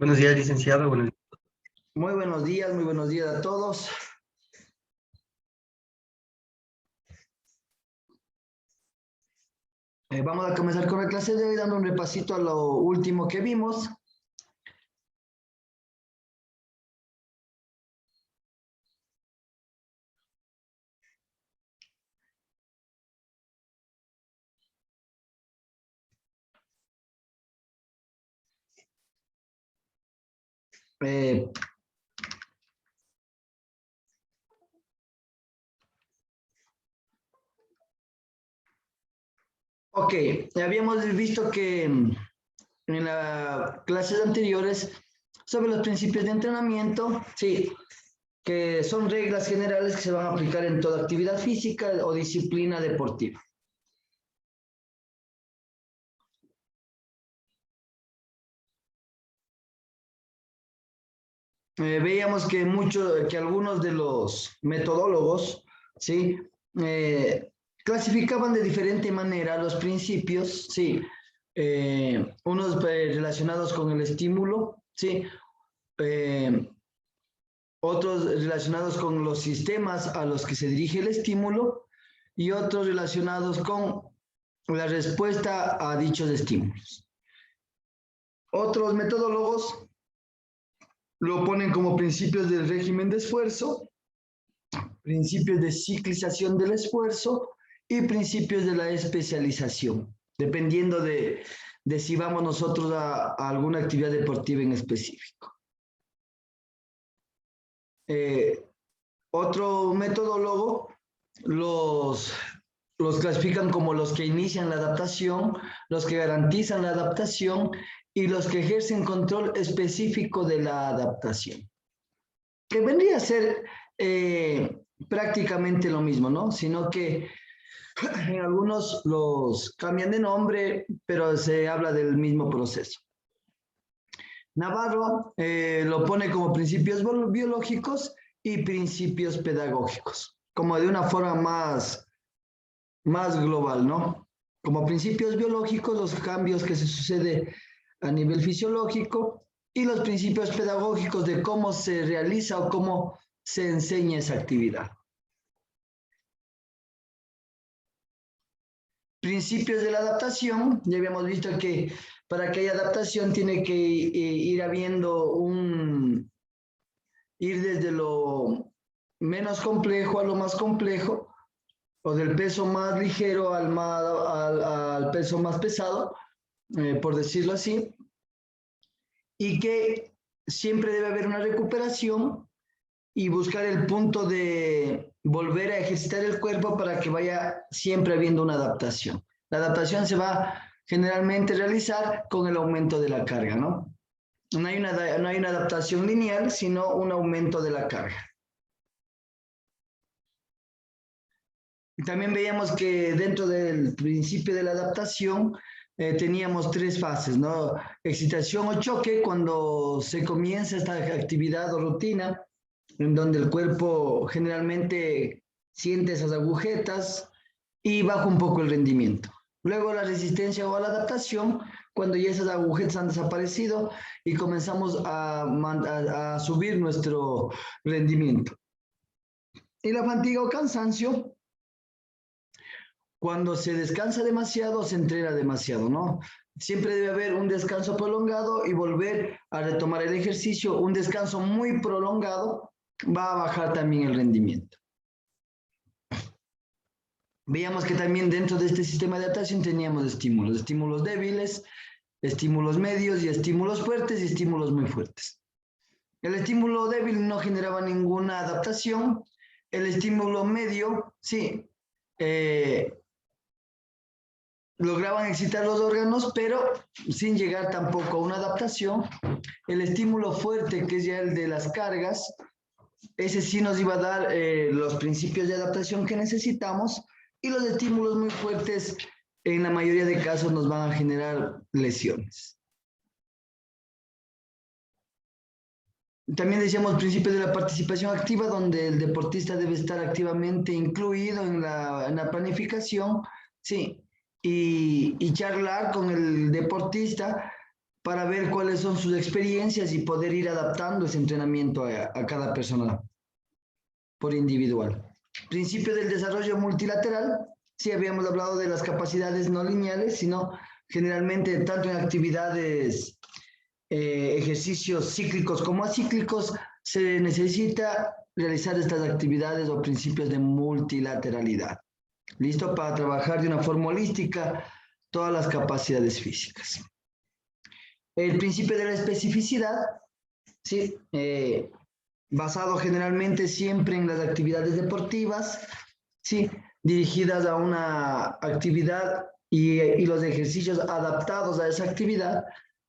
Buenos días, licenciado. Buenos días. Muy buenos días a todos. Vamos a comenzar con la clase de hoy dando un repasito a lo último que vimos. Ok, habíamos visto que en las clases anteriores sobre los principios de entrenamiento, sí, que son reglas generales que se van a aplicar en toda actividad física o disciplina deportiva. Veíamos que algunos de los metodólogos, ¿sí? Clasificaban de diferente manera los principios, ¿sí? Unos relacionados con el estímulo, ¿sí? Otros relacionados con los sistemas a los que se dirige el estímulo y otros relacionados con la respuesta a dichos estímulos. Otros metodólogos lo ponen como principios del régimen de esfuerzo, principios de ciclización del esfuerzo y principios de la especialización, dependiendo de si vamos nosotros a alguna actividad deportiva en específico. Otro metodólogo los clasifican como los que inician la adaptación, los que garantizan la adaptación y los que ejercen control específico de la adaptación. Que vendría a ser prácticamente lo mismo, ¿no? Sino que en algunos los cambian de nombre, pero se habla del mismo proceso. Navarro lo pone como principios biológicos y principios pedagógicos, como de una forma más global, ¿no? Como principios biológicos, los cambios que se suceden a nivel fisiológico y los principios pedagógicos de cómo se realiza o cómo se enseña esa actividad. Principios de la adaptación, ya habíamos visto que para que haya adaptación tiene que ir desde lo menos complejo a lo más complejo, o del peso más ligero al peso más pesado, por decirlo así, y que siempre debe haber una recuperación y buscar el punto de volver a ejercitar el cuerpo para que vaya siempre habiendo una adaptación. La adaptación se va generalmente a realizar con el aumento de la carga, ¿no? No hay una adaptación lineal, sino un aumento de la carga. También veíamos que dentro del principio de la adaptación teníamos tres fases, ¿no? Excitación o choque, cuando se comienza esta actividad o rutina, en donde el cuerpo generalmente siente esas agujetas y baja un poco el rendimiento. Luego la resistencia o la adaptación, cuando ya esas agujetas han desaparecido y comenzamos a subir nuestro rendimiento. Y la fatiga o cansancio, cuando se descansa demasiado, se entrena demasiado, ¿no? Siempre debe haber un descanso prolongado y volver a retomar el ejercicio. Un descanso muy prolongado va a bajar también el rendimiento. Veíamos que también dentro de este sistema de adaptación teníamos estímulos débiles, estímulos medios y estímulos fuertes y estímulos muy fuertes. El estímulo débil no generaba ninguna adaptación. El estímulo medio, sí, lograban excitar los órganos, pero sin llegar tampoco a una adaptación. El estímulo fuerte, que es ya el de las cargas, ese sí nos iba a dar los principios de adaptación que necesitamos, y los estímulos muy fuertes, en la mayoría de casos, nos van a generar lesiones. También decíamos principios de la participación activa, donde el deportista debe estar activamente incluido en la planificación, sí, y charlar con el deportista para ver cuáles son sus experiencias y poder ir adaptando ese entrenamiento a cada persona por individual. Principio del desarrollo multilateral. Sí, habíamos hablado de las capacidades no lineales, sino generalmente tanto en actividades, ejercicios cíclicos como acíclicos, se necesita realizar estas actividades o principios de multilateralidad. ¿Listo? Para trabajar de una forma holística todas las capacidades físicas. El principio de la especificidad, ¿sí? Basado generalmente siempre en las actividades deportivas, ¿sí? Dirigidas a una actividad y los ejercicios adaptados a esa actividad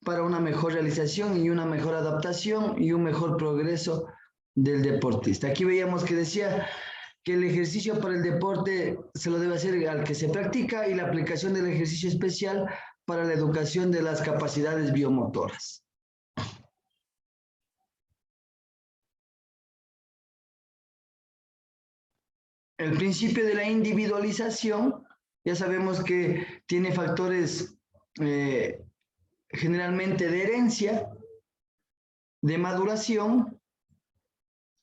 para una mejor realización y una mejor adaptación y un mejor progreso del deportista. Aquí veíamos que decía que el ejercicio para el deporte se lo debe hacer al que se practica y la aplicación del ejercicio especial para la educación de las capacidades biomotoras. El principio de la individualización, ya sabemos que tiene factores generalmente de herencia, de maduración.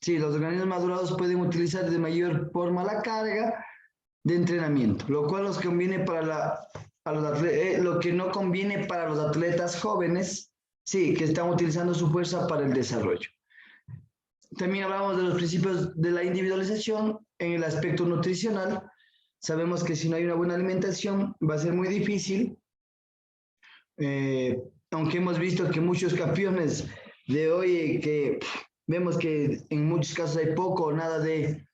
Sí, los organismos madurados pueden utilizar de mayor forma la carga de entrenamiento, lo cual nos conviene para lo que no conviene para los atletas jóvenes, sí, que están utilizando su fuerza para el desarrollo. También hablamos de los principios de la individualización en el aspecto nutricional. Sabemos que si no hay una buena alimentación va a ser muy difícil, aunque hemos visto que muchos campeones de hoy, que vemos que en muchos casos hay poco o nada de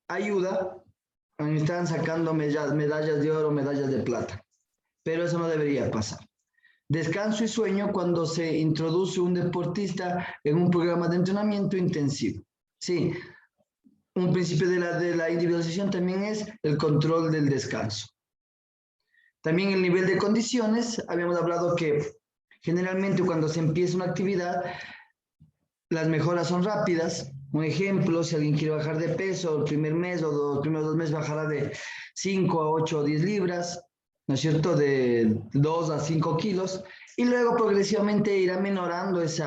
ayuda, están sacando medallas de oro, medallas de plata, pero eso no debería pasar. Descanso y sueño cuando se introduce un deportista en un programa de entrenamiento intensivo. Sí, un principio de la individualización también es el control del descanso. También el nivel de condiciones, habíamos hablado que generalmente cuando se empieza una actividad, las mejoras son rápidas. Un ejemplo, si alguien quiere bajar de peso, el primer mes o los primeros 2 meses bajará de 5 a 8 o 10 libras, ¿no es cierto?, de 2 a 5 kilos, y luego progresivamente irá menorando ese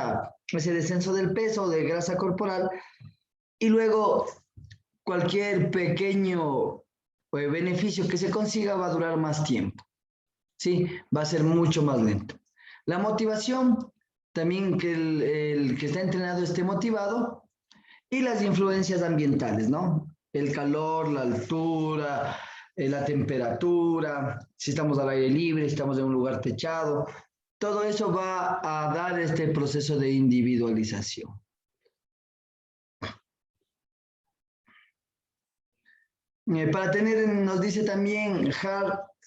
descenso del peso, de grasa corporal, y luego cualquier pequeño beneficio que se consiga va a durar más tiempo, ¿sí? Va a ser mucho más lento. La motivación, también que el que está entrenado esté motivado, y las influencias ambientales, ¿no? El calor, la altura, la temperatura, si estamos al aire libre, si estamos en un lugar techado, todo eso va a dar este proceso de individualización. Para tener, nos dice también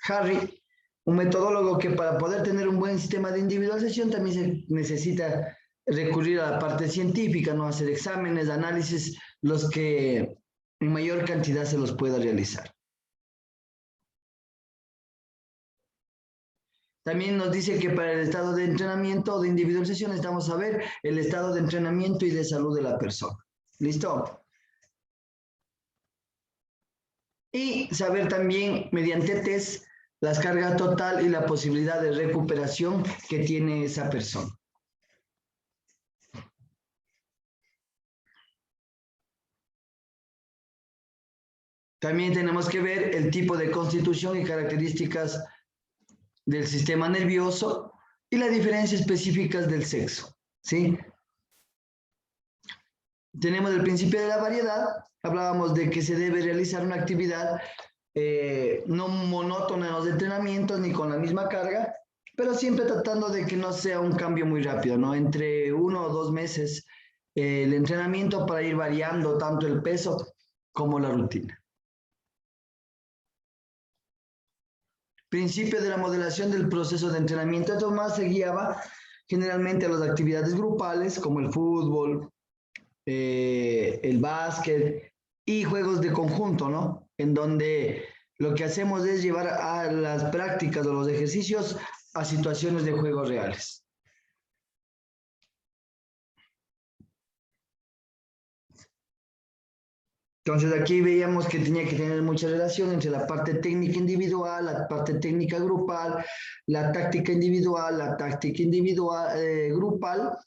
Harry, un metodólogo, que para poder tener un buen sistema de individualización también se necesita recurrir a la parte científica, ¿no? Hacer exámenes, análisis, los que en mayor cantidad se los pueda realizar. También nos dice que para el estado de entrenamiento o de individualización necesitamos saber el estado de entrenamiento y de salud de la persona. ¿Listo? Y saber también mediante test las cargas total y la posibilidad de recuperación que tiene esa persona. También tenemos que ver el tipo de constitución y características del sistema nervioso y las diferencias específicas del sexo, ¿sí? Tenemos el principio de la variedad. Hablábamos de que se debe realizar una actividad no monótona en los entrenamientos ni con la misma carga, pero siempre tratando de que no sea un cambio muy rápido, ¿no? Entre 1 o 2 meses el entrenamiento para ir variando tanto el peso como la rutina. Principio de la modelación del proceso de entrenamiento. Esto más se guiaba generalmente a las actividades grupales como el fútbol, el básquet y juegos de conjunto, ¿no? En donde lo que hacemos es llevar a las prácticas o los ejercicios a situaciones de juegos reales. Entonces aquí veíamos que tenía que tener mucha relación entre la parte técnica individual, la parte técnica grupal, la táctica individual, la táctica individual, grupal,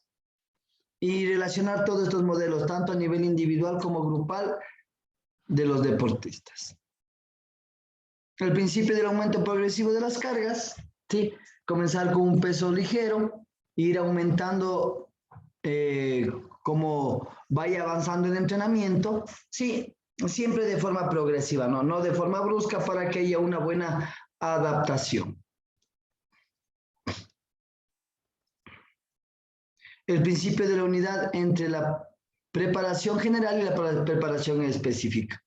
y relacionar todos estos modelos, tanto a nivel individual como grupal, de los deportistas. El principio del aumento progresivo de las cargas, ¿sí? Comenzar con un peso ligero, ir aumentando como vaya avanzando el entrenamiento, sí, siempre de forma progresiva, no de forma brusca para que haya una buena adaptación. El principio de la unidad entre la preparación general y la preparación específica.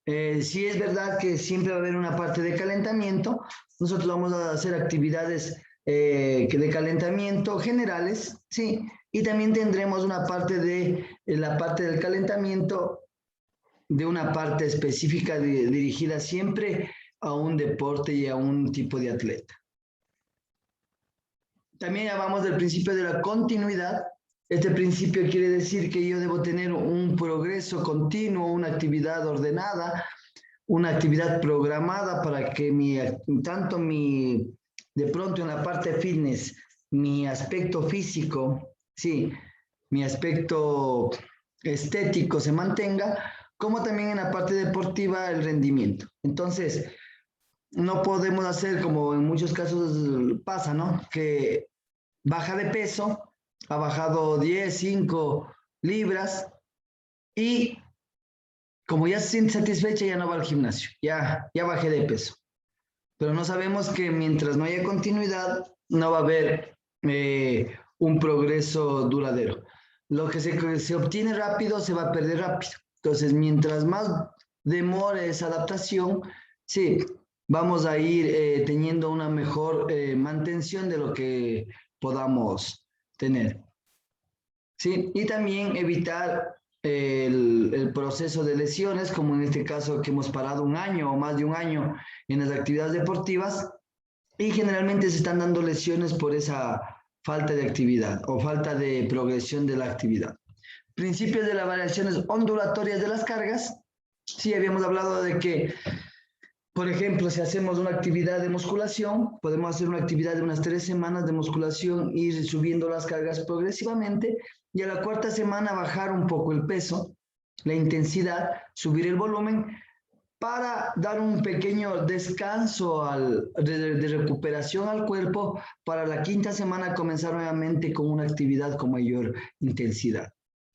Sí es verdad que siempre va a haber una parte de calentamiento. Nosotros vamos a hacer actividades de calentamiento generales, ¿sí? Y también tendremos una parte de la parte del calentamiento de una parte específica dirigida siempre a un deporte y a un tipo de atleta. También hablamos del principio de la continuidad. Este principio quiere decir que yo debo tener un progreso continuo, una actividad ordenada, una actividad programada para que de pronto en la parte fitness, mi aspecto físico, sí, mi aspecto estético se mantenga, como también en la parte deportiva el rendimiento. Entonces, no podemos hacer como en muchos casos pasa, ¿no? Que baja de peso, ha bajado 10, 5 libras y como ya se siente satisfecha ya no va al gimnasio, ya bajé de peso. Pero no sabemos que mientras no haya continuidad no va a haber un progreso duradero. Lo que se obtiene rápido se va a perder rápido. Entonces, mientras más demore esa adaptación, sí, vamos a ir teniendo una mejor mantención de lo que podamos tener. ¿Sí? Y también evitar el proceso de lesiones, como en este caso que hemos parado un año o más de un año en las actividades deportivas, y generalmente se están dando lesiones por esa falta de actividad o falta de progresión de la actividad. Principios de las variaciones ondulatorias de las cargas. Sí, habíamos hablado de que, por ejemplo, si hacemos una actividad de musculación, podemos hacer una actividad de unas 3 semanas de musculación, ir subiendo las cargas progresivamente y a la 4ª semana bajar un poco el peso, la intensidad, subir el volumen para dar un pequeño descanso de recuperación al cuerpo para la 5ª semana comenzar nuevamente con una actividad con mayor intensidad.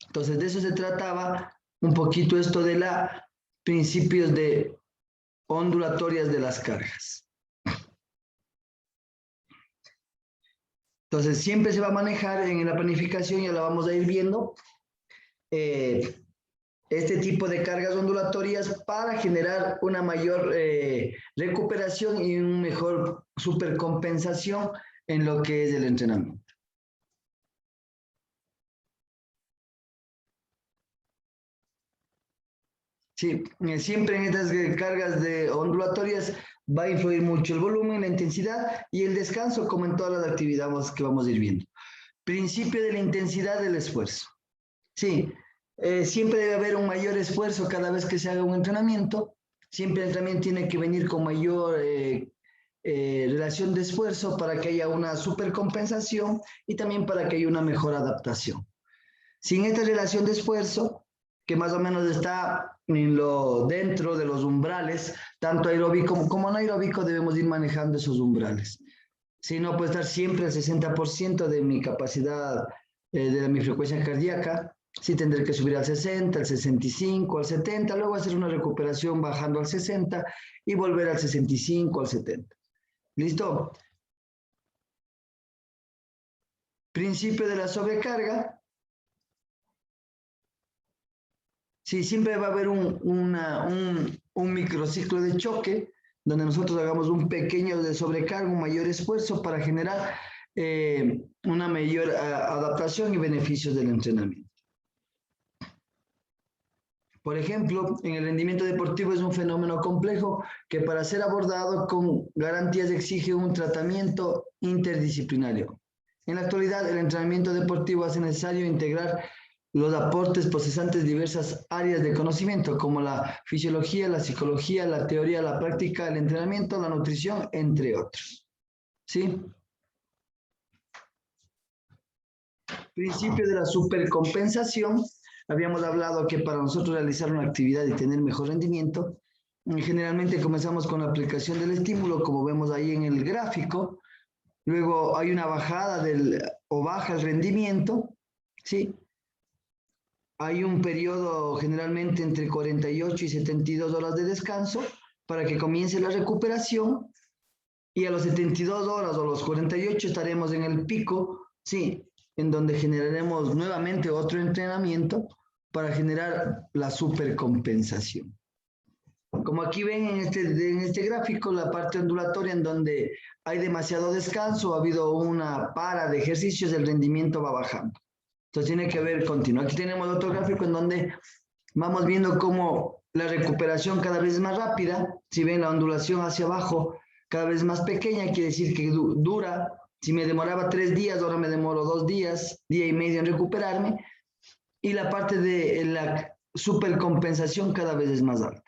Entonces, de eso se trataba un poquito esto de los principios de ondulatorias de las cargas. Entonces, siempre se va a manejar en la planificación, ya la vamos a ir viendo, este tipo de cargas ondulatorias para generar una mayor recuperación y una mejor supercompensación en lo que es el entrenamiento. Sí, siempre en estas cargas ondulatorias va a influir mucho el volumen, la intensidad y el descanso, como en todas las actividades que vamos a ir viendo. Principio de la intensidad del esfuerzo. Sí, siempre debe haber un mayor esfuerzo cada vez que se haga un entrenamiento. Siempre el entrenamiento tiene que venir con mayor relación de esfuerzo para que haya una supercompensación y también para que haya una mejor adaptación. Sin esta relación de esfuerzo, que más o menos está dentro de los umbrales, tanto aeróbico como anaeróbico, debemos ir manejando esos umbrales. Si no, puede estar siempre al 60% de mi capacidad, de mi frecuencia cardíaca, sí tendré que subir al 60, al 65, al 70, luego hacer una recuperación bajando al 60 y volver al 65, al 70. ¿Listo? Principio de la sobrecarga. Sí, siempre va a haber un microciclo de choque donde nosotros hagamos un pequeño de sobrecarga, un mayor esfuerzo para generar una mayor adaptación y beneficios del entrenamiento. Por ejemplo, en el rendimiento deportivo es un fenómeno complejo que para ser abordado con garantías exige un tratamiento interdisciplinario. En la actualidad, el entrenamiento deportivo hace necesario integrar los aportes procesantes de diversas áreas de conocimiento, como la fisiología, la psicología, la teoría, la práctica, el entrenamiento, la nutrición, entre otros. ¿Sí? Principio de la supercompensación. Habíamos hablado que para nosotros realizar una actividad y tener mejor rendimiento, generalmente comenzamos con la aplicación del estímulo, como vemos ahí en el gráfico. Luego hay una bajada o baja el rendimiento, ¿sí? Hay un periodo generalmente entre 48 y 72 horas de descanso para que comience la recuperación, y a los 72 horas o los 48 estaremos en el pico, ¿sí? En donde generaremos nuevamente otro entrenamiento para generar la supercompensación. Como aquí ven en este gráfico, la parte ondulatoria en donde hay demasiado descanso, ha habido una para de ejercicios, el rendimiento va bajando. Entonces tiene que haber continuo. Aquí tenemos otro gráfico en donde vamos viendo cómo la recuperación cada vez es más rápida. Si ven la ondulación hacia abajo, cada vez más pequeña, quiere decir que dura. Si me demoraba 3 días, ahora me demoro 2 días, día y medio en recuperarme. Y la parte de la supercompensación cada vez es más alta.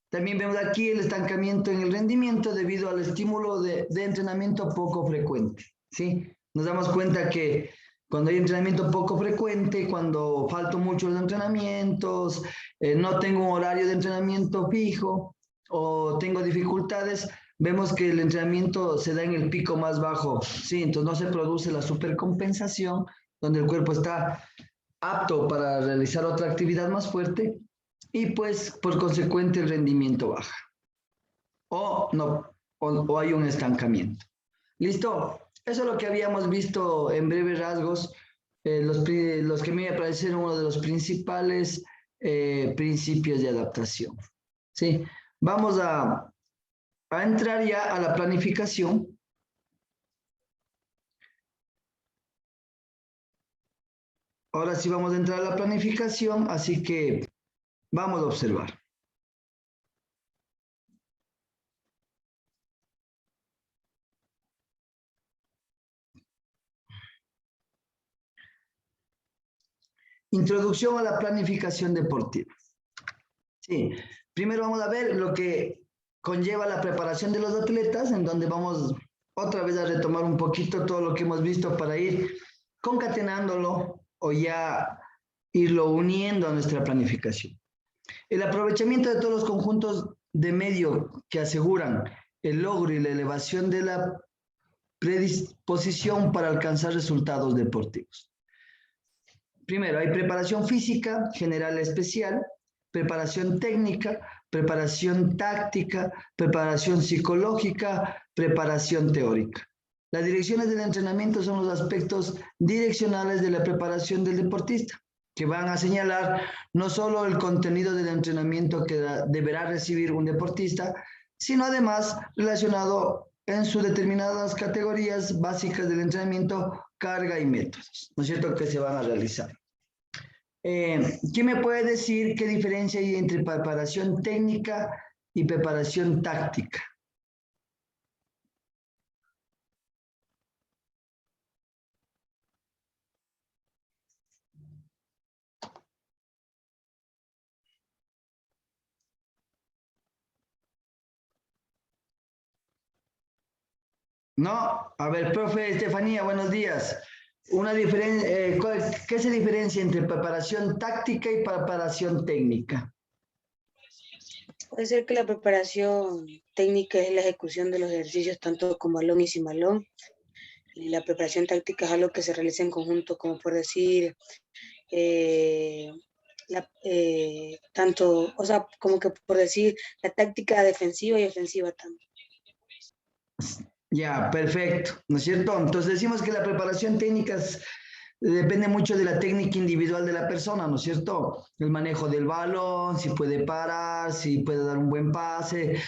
También vemos aquí el estancamiento en el rendimiento debido al estímulo de entrenamiento poco frecuente, ¿sí? Nos damos cuenta que cuando hay entrenamiento poco frecuente, cuando falto mucho los entrenamientos, no tengo un horario de entrenamiento fijo o tengo dificultades, vemos que el entrenamiento se da en el pico más bajo, ¿sí? Entonces no se produce la supercompensación, donde el cuerpo está apto para realizar otra actividad más fuerte, y pues por consecuente el rendimiento baja. O hay un estancamiento. ¿Listo? Eso es lo que habíamos visto en breves rasgos, los que me parecieron uno de los principales principios de adaptación. ¿Sí? Vamos a entrar ya a la planificación. Ahora sí vamos a entrar a la planificación, así que vamos a observar. Introducción a la planificación deportiva. Sí, primero vamos a ver lo que conlleva la preparación de los atletas, en donde vamos otra vez a retomar un poquito todo lo que hemos visto para ir concatenándolo o ya irlo uniendo a nuestra planificación. El aprovechamiento de todos los conjuntos de medio que aseguran el logro y la elevación de la predisposición para alcanzar resultados deportivos. Primero, hay preparación física, general especial, preparación técnica, preparación táctica, preparación psicológica, preparación teórica. Las direcciones del entrenamiento son los aspectos direccionales de la preparación del deportista, que van a señalar no solo el contenido del entrenamiento que deberá recibir un deportista, sino además relacionado en sus determinadas categorías básicas del entrenamiento, carga y métodos, ¿no es cierto?, que se van a realizar. ¿Quién me puede decir qué diferencia hay entre preparación técnica y preparación táctica? No, a ver, profe Estefanía, buenos días. ¿Qué se diferencia entre preparación táctica y preparación técnica? Puede ser que la preparación técnica es la ejecución de los ejercicios tanto con balón y sin balón. Y la preparación táctica es algo que se realiza en conjunto, como por decir, tanto, o sea, como que por decir, la táctica defensiva y ofensiva también. Ya, perfecto, ¿no es cierto? Entonces decimos que la preparación técnica depende mucho de la técnica individual de la persona, ¿no es cierto? El manejo del balón, si puede parar, si puede dar un buen pase,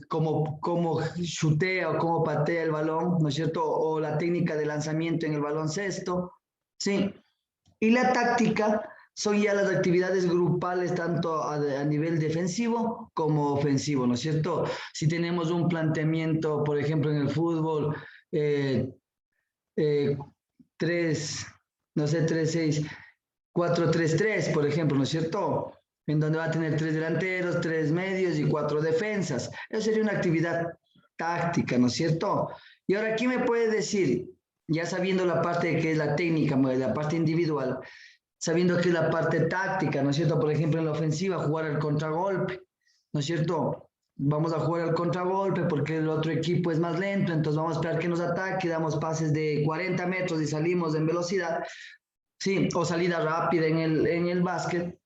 cómo chutea o cómo patea el balón, ¿no es cierto? O la técnica de lanzamiento en el baloncesto, ¿sí? Y la táctica son ya las actividades grupales tanto a nivel defensivo como ofensivo, ¿no es cierto? Si tenemos un planteamiento, por ejemplo, en el fútbol, 3, no sé, 3-6, 4-3-3, por ejemplo, ¿no es cierto? En donde va a tener 3 delanteros, 3 medios y 4 defensas. Eso sería una actividad táctica, ¿no es cierto? Y ahora, ¿quién me puede decir, ya sabiendo la parte que es la técnica, la parte individual, sabiendo que es la parte táctica, ¿no es cierto? Por ejemplo, en la ofensiva, jugar al contragolpe, ¿no es cierto? Vamos a jugar al contragolpe porque el otro equipo es más lento, entonces vamos a esperar que nos ataque, damos pases de 40 metros y salimos en velocidad, sí, o salida rápida en el básquet,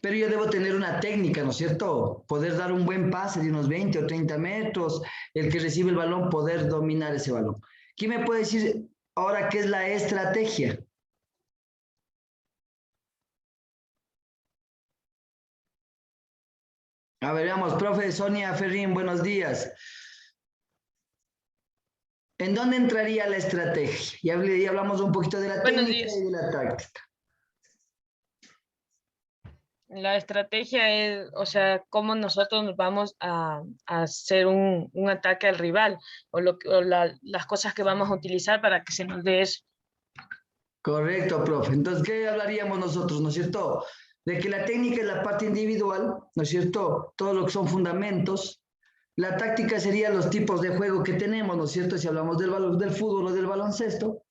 pero yo debo tener una técnica, ¿no es cierto? Poder dar un buen pase de unos 20 o 30 metros, el que recibe el balón, poder dominar ese balón. ¿Quién me puede decir ahora qué es la estrategia? A ver, veamos, profe Sonia Ferrín, buenos días. ¿En dónde entraría la estrategia? Ya hablamos un poquito de la Buenos técnica días. y de la táctica. La estrategia es, o sea, cómo nosotros nos vamos a hacer un ataque al rival las cosas que vamos a utilizar para que se nos dé eso. Correcto, profe. Entonces, ¿qué hablaríamos nosotros, no es cierto? De que la técnica es la parte individual, ¿no es cierto? Todo lo que son fundamentos. La táctica serían los tipos de juego que tenemos, ¿no es cierto? Si hablamos del fútbol o del baloncesto.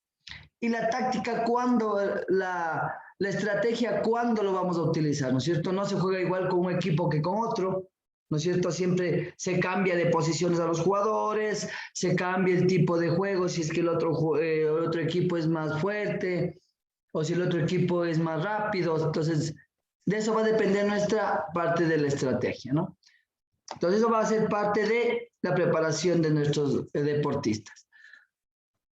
Y la táctica, ¿cuándo? La estrategia, ¿cuándo lo vamos a utilizar? ¿No es cierto? No se juega igual con un equipo que con otro, ¿no es cierto? Siempre se cambia de posiciones a los jugadores, se cambia el tipo de juego, si es que el otro equipo es más fuerte o si el otro equipo es más rápido. Entonces, de eso va a depender nuestra parte de la estrategia, ¿no? Entonces, eso va a ser parte de la preparación de nuestros deportistas.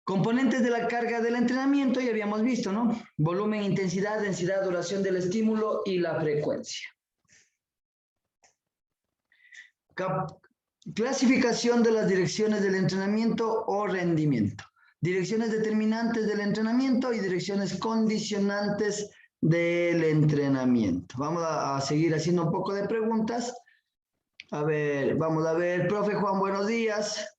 Componentes de la carga del entrenamiento, ya habíamos visto, ¿no? Volumen, intensidad, densidad, duración del estímulo y la frecuencia. Clasificación de las direcciones del entrenamiento o rendimiento. Direcciones determinantes del entrenamiento y direcciones condicionantes del entrenamiento. Vamos a seguir haciendo un poco de preguntas. A ver, vamos a ver, profe Juan, buenos días.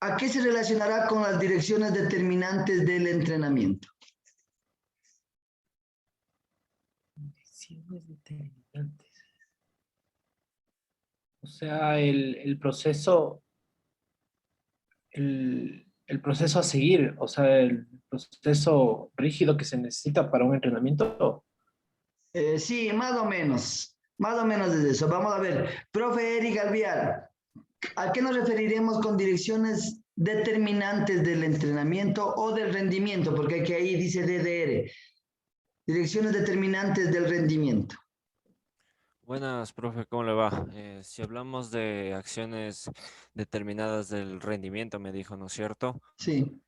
¿A qué se relacionará con las direcciones determinantes del entrenamiento? Direcciones determinantes. O sea, el proceso, el proceso a seguir, o sea, el proceso rígido que se necesita para un entrenamiento. Sí, más o menos desde eso. Vamos a ver, profe Eric Alviar, ¿a qué nos referiremos con direcciones determinantes del entrenamiento o del rendimiento? Porque aquí ahí dice DDR. Direcciones determinantes del rendimiento. Buenas, profe, ¿cómo le va? Si hablamos de acciones determinadas del rendimiento, me dijo, ¿no es cierto? Sí.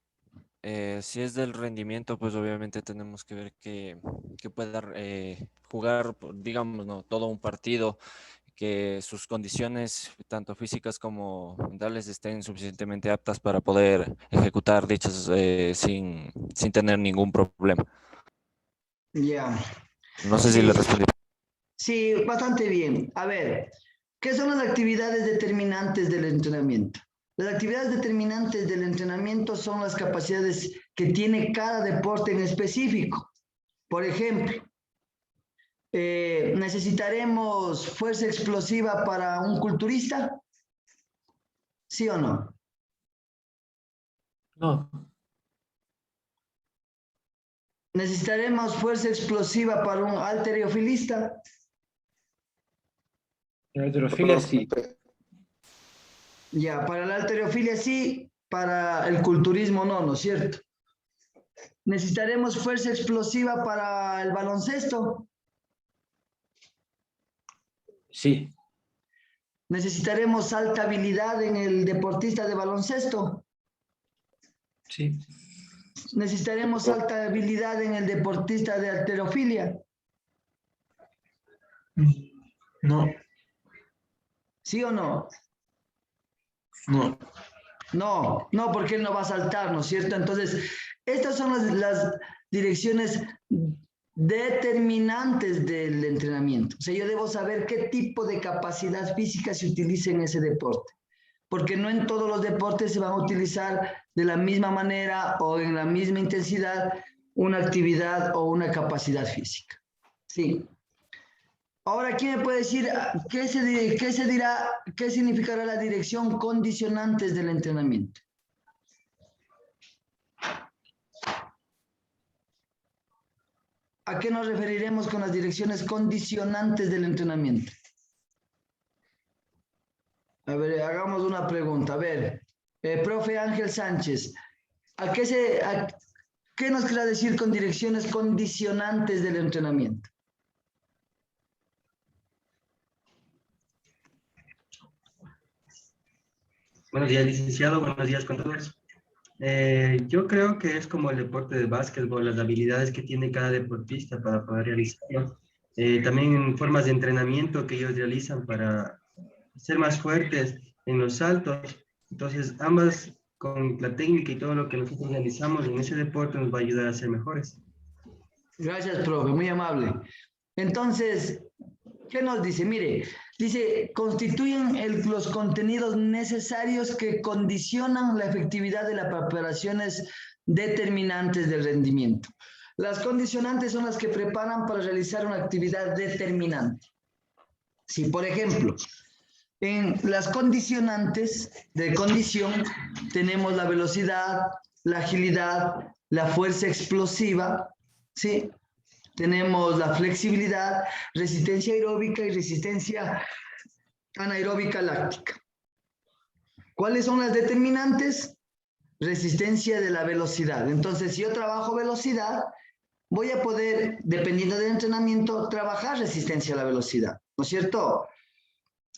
Si es del rendimiento, pues obviamente tenemos que ver que pueda jugar, digamos, ¿no? Todo un partido, que sus condiciones, tanto físicas como mentales, estén suficientemente aptas para poder ejecutar dichas sin tener ningún problema. Ya. No sé si Sí, le respondí. sí, bastante bien. A ver, ¿qué son las actividades determinantes del entrenamiento? Las actividades determinantes del entrenamiento son las capacidades que tiene cada deporte en específico. Por ejemplo, ¿necesitaremos fuerza explosiva para un culturista? ¿Sí o no? No, ¿Necesitaremos fuerza explosiva para un halteriofilista? la halterofilia sí. Ya, para la halterofilia sí, para el culturismo no, ¿no es cierto? ¿Necesitaremos fuerza explosiva para el baloncesto? Sí, ¿Necesitaremos alta habilidad en el deportista de baloncesto? sí. ¿Necesitaremos alta habilidad en el deportista de halterofilia? No, ¿Sí o no? no. No, no, porque él no va a saltar, ¿no es cierto? Entonces, estas son las direcciones determinantes del entrenamiento. O sea, yo debo saber qué tipo de capacidad física se utiliza en ese deporte, porque no en todos los deportes se van a utilizar de la misma manera o en la misma intensidad una actividad o una capacidad física. Sí. Ahora, ¿quién me puede decir qué significará la dirección condicionantes del entrenamiento? ¿A qué nos referiremos con las direcciones condicionantes del entrenamiento? A ver, hagamos una pregunta. A ver, profe Ángel Sánchez, ¿qué nos quiere decir con direcciones condicionantes del entrenamiento? Buenos días, licenciado. Buenos días con todos. Yo creo que es como el deporte de básquetbol, las habilidades que tiene cada deportista para poder realizarlo. También formas de entrenamiento que ellos realizan para ser más fuertes en los saltos. Entonces, ambas con la técnica y todo lo que nosotros realizamos en ese deporte nos va a ayudar a ser mejores. Gracias, profe, muy amable. Entonces, ¿qué nos dice? Mire, dice, constituyen los contenidos necesarios que condicionan la efectividad de las preparaciones determinantes del rendimiento. Las condicionantes son las que preparan para realizar una actividad determinante. Si, por ejemplo, en las condicionantes de condición tenemos la velocidad, la agilidad, la fuerza explosiva, ¿sí? Tenemos la flexibilidad, resistencia aeróbica y resistencia anaeróbica láctica. ¿Cuáles son las determinantes? Resistencia de la velocidad. Entonces, si yo trabajo velocidad, voy a poder, dependiendo del entrenamiento, trabajar resistencia a la velocidad, ¿no es cierto?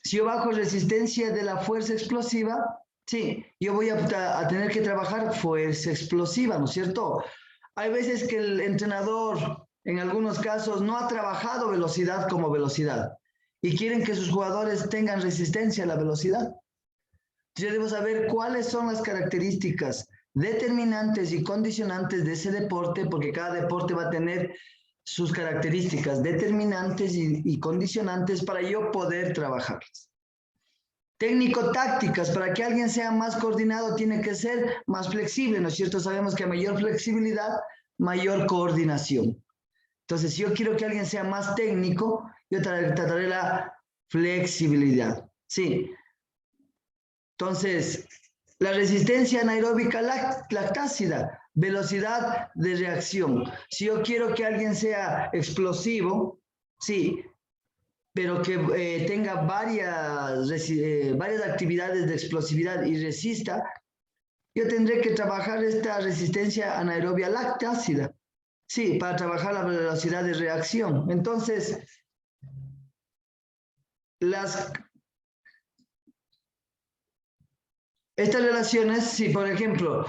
Si yo bajo resistencia de la fuerza explosiva, sí, yo voy a tener que trabajar fuerza explosiva, ¿no es cierto? Hay veces que el entrenador, en algunos casos, no ha trabajado velocidad como velocidad y quieren que sus jugadores tengan resistencia a la velocidad. Yo debo saber cuáles son las características determinantes y condicionantes de ese deporte, porque cada deporte va a tener sus características determinantes y condicionantes para yo poder trabajarlas. Técnico-tácticas, para que alguien sea más coordinado tiene que ser más flexible, ¿no es cierto? Sabemos que a mayor flexibilidad, mayor coordinación. Entonces, si yo quiero que alguien sea más técnico, yo trataré la flexibilidad, ¿sí? Entonces, la resistencia anaeróbica lactácida, velocidad de reacción. Si yo quiero que alguien sea explosivo, sí, pero que tenga varias actividades de explosividad y resista, yo tendré que trabajar esta resistencia anaerobia lactácida, sí, para trabajar la velocidad de reacción. Entonces, estas relaciones, si por ejemplo,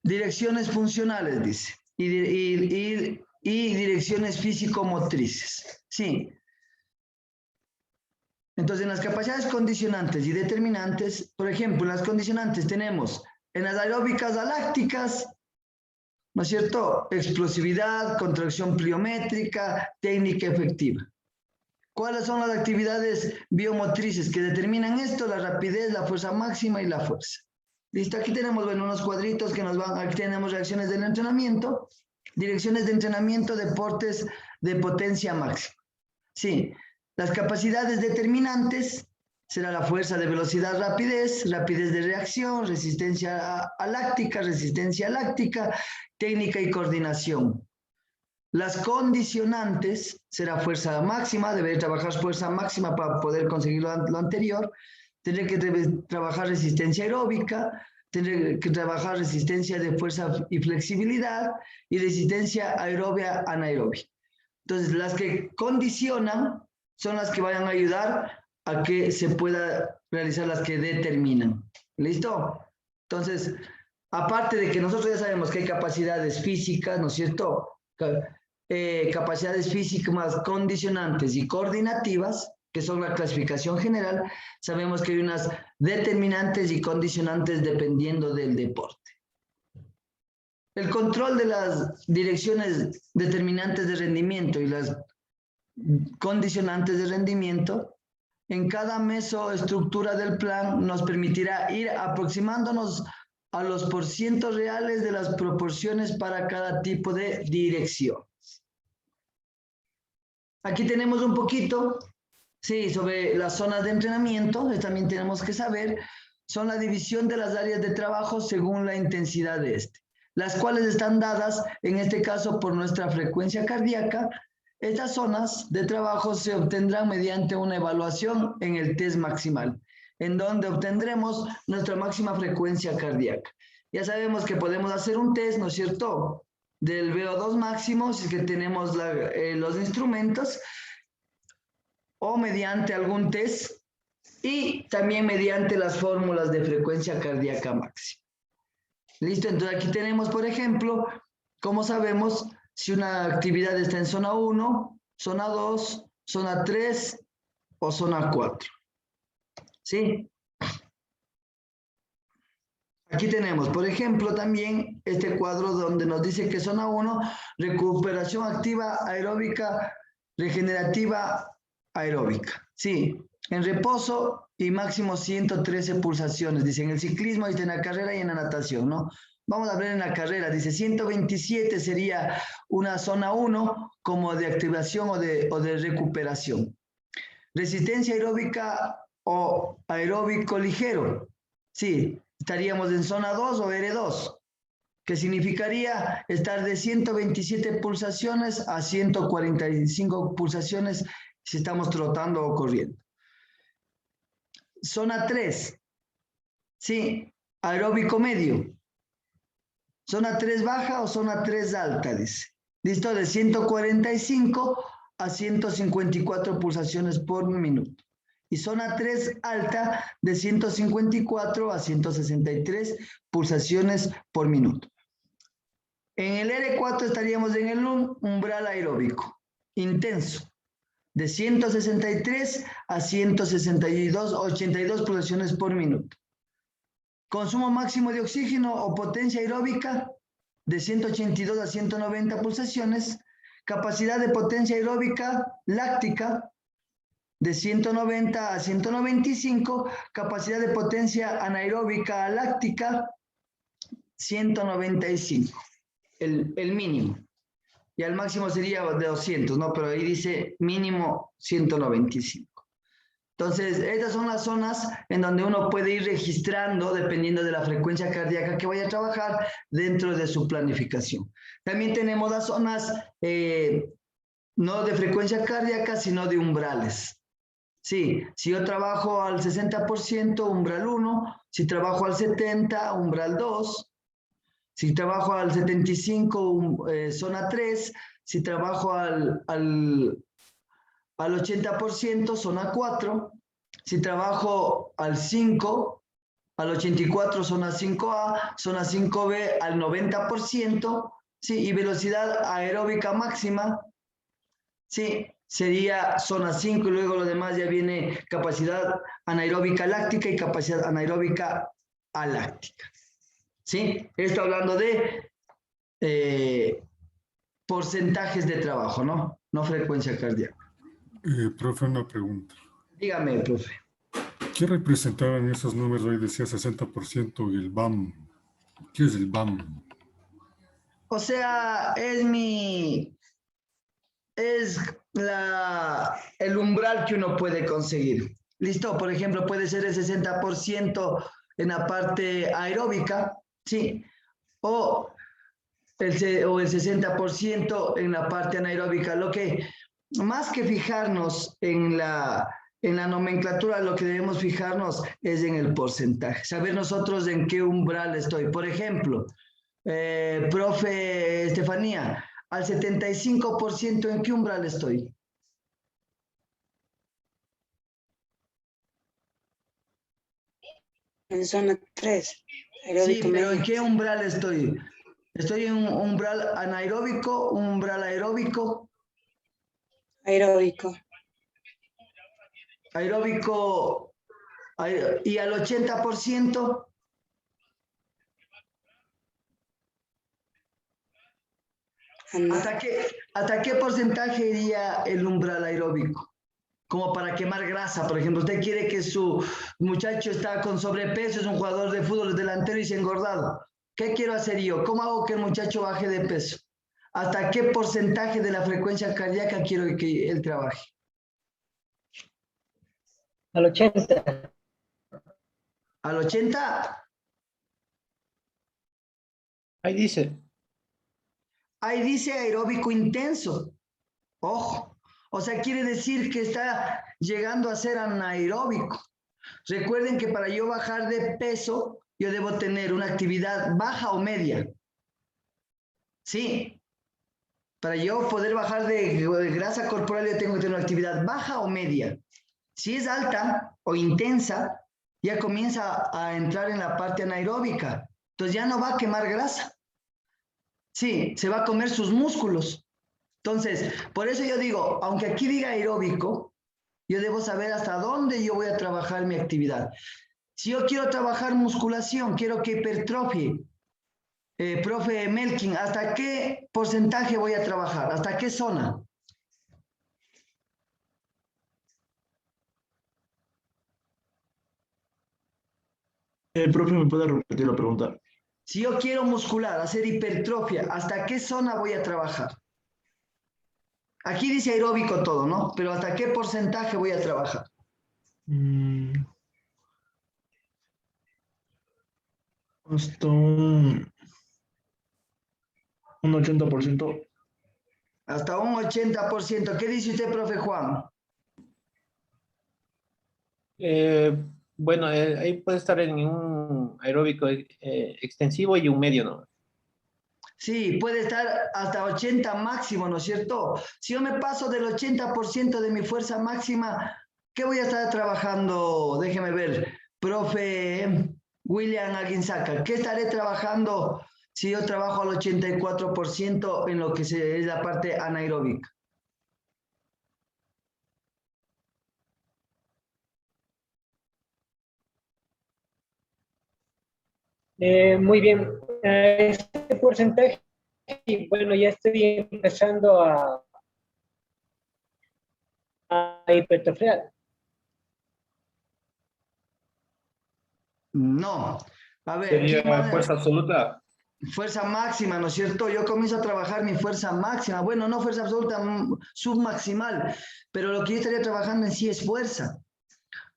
direcciones funcionales, dice, y direcciones físico-motrices, sí. Entonces, en las capacidades condicionantes y determinantes, por ejemplo, en las condicionantes tenemos en las aeróbicas alácticas, ¿no es cierto? Explosividad, contracción pliométrica, técnica efectiva. ¿Cuáles son las actividades biomotrices que determinan esto? La rapidez, la fuerza máxima y la fuerza. Listo, aquí tenemos, bueno, unos cuadritos que nos van, aquí tenemos reacciones del entrenamiento, direcciones de entrenamiento, deportes de potencia máxima. Sí, las capacidades determinantes será la fuerza de velocidad, rapidez, rapidez de reacción, resistencia láctica, técnica y coordinación. Las condicionantes será fuerza máxima, deberé trabajar fuerza máxima para poder conseguir lo anterior. Tendré que trabajar resistencia aeróbica, tendré que trabajar resistencia de fuerza y flexibilidad y resistencia aeróbica anaerobia. Entonces, las que condicionan son las que vayan a ayudar a que se pueda realizar las que determinan. ¿Listo? Entonces, aparte de que nosotros ya sabemos que hay capacidades físicas, ¿no es cierto? Capacidades físicas condicionantes y coordinativas, que son la clasificación general, sabemos que hay unas determinantes y condicionantes dependiendo del deporte. El control de las direcciones determinantes de rendimiento y las condicionantes de rendimiento en cada mesoestructura del plan nos permitirá ir aproximándonos a los porcientos reales de las proporciones para cada tipo de dirección. Aquí tenemos un poquito, sí, sobre las zonas de entrenamiento. También tenemos que saber, son la división de las áreas de trabajo según la intensidad de este, las cuales están dadas, en este caso, por nuestra frecuencia cardíaca. Estas zonas de trabajo se obtendrán mediante una evaluación en el test maximal, en donde obtendremos nuestra máxima frecuencia cardíaca. Ya sabemos que podemos hacer un test, ¿no es cierto?, del VO2 máximo, si es que tenemos los instrumentos, o mediante algún test, y también mediante las fórmulas de frecuencia cardíaca máxima. ¿Listo? Entonces aquí tenemos, por ejemplo, ¿cómo sabemos si una actividad está en zona 1, zona 2, zona 3 o zona 4? ¿Sí? Aquí tenemos, por ejemplo, también este cuadro donde nos dice que zona 1, recuperación activa aeróbica, regenerativa aeróbica. Sí, en reposo y máximo 113 pulsaciones, dice en el ciclismo, dice en la carrera y en la natación, ¿no? Vamos a ver en la carrera, dice 127 sería una zona 1 como de activación o de recuperación. Resistencia aeróbica o aeróbico ligero, sí, estaríamos en zona 2 o R2, que significaría estar de 127 pulsaciones a 145 pulsaciones si estamos trotando o corriendo. Zona 3, sí, aeróbico medio. Zona 3 baja o zona 3 alta, dice. Listo, de 145 a 154 pulsaciones por minuto. Y zona 3 alta de 154 a 163 pulsaciones por minuto. En el R4 estaríamos en el umbral aeróbico intenso, de 163 a 162, 82 pulsaciones por minuto. Consumo máximo de oxígeno o potencia aeróbica de 182 a 190 pulsaciones. Capacidad de potencia aeróbica láctica de 190 a 195, capacidad de potencia anaeróbica láctica 195, el mínimo. Y al máximo sería de 200, ¿no? Pero ahí dice mínimo 195. Entonces, estas son las zonas en donde uno puede ir registrando, dependiendo de la frecuencia cardíaca que vaya a trabajar dentro de su planificación. También tenemos las zonas no de frecuencia cardíaca, sino de umbrales. Sí, si yo trabajo al 60%, umbral 1, si trabajo al 70%, umbral 2, si trabajo al 75%, zona 3, si trabajo al 80%, zona 4, si trabajo al 5, al 84, zona 5A, zona 5B al 90%, sí, y velocidad aeróbica máxima, sí, sería zona 5 y luego lo demás ya viene capacidad anaeróbica láctica y capacidad anaeróbica aláctica. ¿Sí? Esto hablando de porcentajes de trabajo, ¿no? No frecuencia cardíaca. Profe, una pregunta. Dígame, profe. ¿Qué representaban esos números? Hoy decía 60% y el BAM. ¿Qué es el BAM? O sea, es el umbral que uno puede conseguir. ¿Listo? Por ejemplo, puede ser el 60% en la parte aeróbica, ¿sí? O el 60% en la parte anaeróbica. Lo que, más que fijarnos en la nomenclatura, lo que debemos fijarnos es en el porcentaje. Saber nosotros en qué umbral estoy. Por ejemplo, profe Estefanía, al 75%, ¿en qué umbral estoy? En zona 3. Sí, pero ¿en qué umbral estoy? ¿Estoy en un umbral anaeróbico, un umbral aeróbico? Aeróbico. Aeróbico, y al 80%. ¿Hasta qué porcentaje iría el umbral aeróbico? como para quemar grasa. Por ejemplo, usted quiere que su muchacho está con sobrepeso, es un jugador de fútbol, es delantero y se ha engordado. ¿Qué quiero hacer yo? ¿Cómo hago que el muchacho baje de peso? ¿Hasta qué porcentaje de la frecuencia cardíaca quiero que él trabaje? Al 80. ¿Al 80? Ahí dice. Ahí dice aeróbico intenso. Ojo. O sea, quiere decir que está llegando a ser anaeróbico. Recuerden que para yo bajar de peso, yo debo tener una actividad baja o media. Sí. Para yo poder bajar de grasa corporal, yo tengo que tener una actividad baja o media. Si es alta o intensa, ya comienza a entrar en la parte anaeróbica. Entonces ya no va a quemar grasa. Sí, se va a comer sus músculos. Entonces, por eso yo digo, aunque aquí diga aeróbico, yo debo saber hasta dónde yo voy a trabajar mi actividad. Si yo quiero trabajar musculación, quiero que hipertrofie, profe Melkin, ¿hasta qué porcentaje voy a trabajar? ¿Hasta qué zona? Profe, ¿me puede repetir la pregunta? Si yo quiero muscular, hacer hipertrofia, ¿hasta qué zona voy a trabajar? Aquí dice aeróbico todo, ¿no? Pero ¿hasta qué porcentaje voy a trabajar? Hasta un 80%. Hasta un 80%. ¿Qué dice usted, profe Juan? Bueno, ahí puede estar en un aeróbico extensivo y un medio, ¿no? Sí, puede estar hasta 80 máximo, ¿no es cierto? Si yo me paso del 80% de mi fuerza máxima, ¿qué voy a estar trabajando? Déjeme ver, profe William Aguinzaca, ¿qué estaré trabajando si yo trabajo al 84% en lo que es la parte anaeróbica? Muy bien. Este porcentaje, bueno, ya estoy empezando a hipertrofiar. No. A ver, Sería fuerza absoluta. fuerza máxima, ¿no es cierto? Yo comienzo a trabajar mi fuerza máxima. Bueno, no fuerza absoluta, submaximal, pero lo que yo estaría trabajando en sí es fuerza.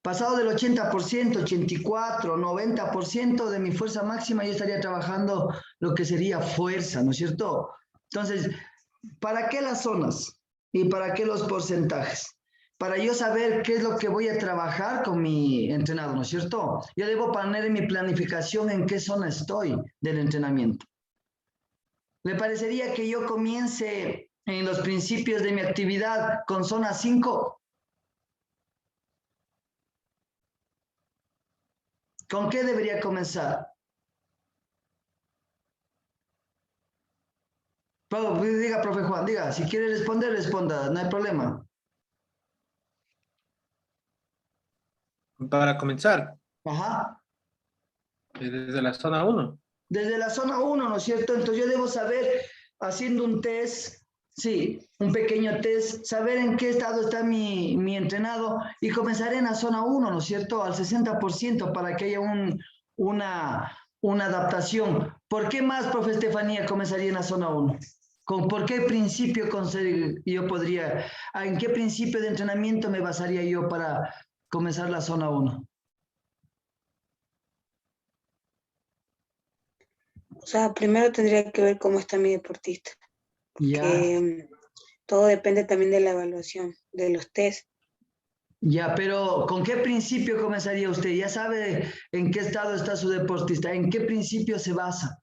Pasado del 80%, 84, 90% de mi fuerza máxima, yo estaría trabajando lo que sería fuerza, ¿no es cierto? Entonces, ¿para qué las zonas? ¿Y para qué los porcentajes? Para yo saber qué es lo que voy a trabajar con mi entrenado, ¿no es cierto? Yo debo poner en mi planificación en qué zona estoy del entrenamiento. ¿Le parecería que yo comience en los principios de mi actividad con zona 5? ¿Con qué debería comenzar? Diga, profe Juan, diga, si quiere responder, responda, no hay problema. Para comenzar, Ajá. desde la zona 1. Desde la zona 1, ¿no es cierto? Entonces yo debo saber, haciendo un test, sí, un pequeño test, saber en qué estado está mi entrenado y comenzaré en la zona 1, ¿no es cierto? Al 60% para que haya una adaptación. ¿Por qué más, profe Estefanía, comenzaría en la zona 1? ¿Por qué principio yo podría, en qué principio de entrenamiento me basaría yo para comenzar la zona 1? O sea, primero tendría que ver cómo está mi deportista, Ya. que todo depende también de la evaluación, de los test. Ya, pero ¿con qué principio comenzaría usted? Ya sabe en qué estado está su deportista, ¿en qué principio se basa?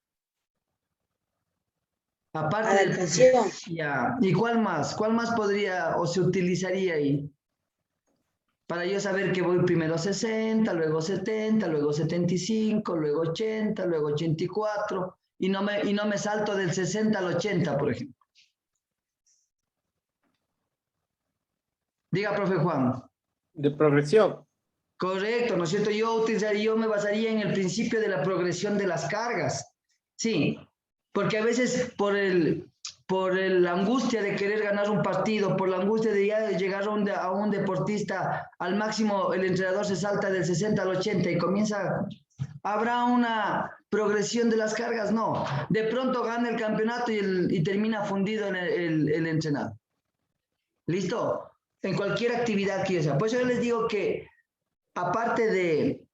Aparte del Adaptación. ya, ¿y cuál más? ¿Cuál más podría o se utilizaría ahí? Para yo saber que voy primero 60, luego 70, luego 75, luego 80, luego 84, y no me salto del 60 al 80, por ejemplo. Diga, profe Juan. De progresión. Correcto, ¿no es cierto? Yo me basaría en el principio de la progresión de las cargas. Sí, porque a veces por el por la angustia de querer ganar un partido, por la angustia de ya llegar a un deportista al máximo, el entrenador se salta del 60 al 80 y comienza, ¿habrá una progresión de las cargas? No, de pronto gana el campeonato y termina fundido en el entrenador. ¿Listo? En cualquier actividad que sea. Pues yo les digo que, aparte de,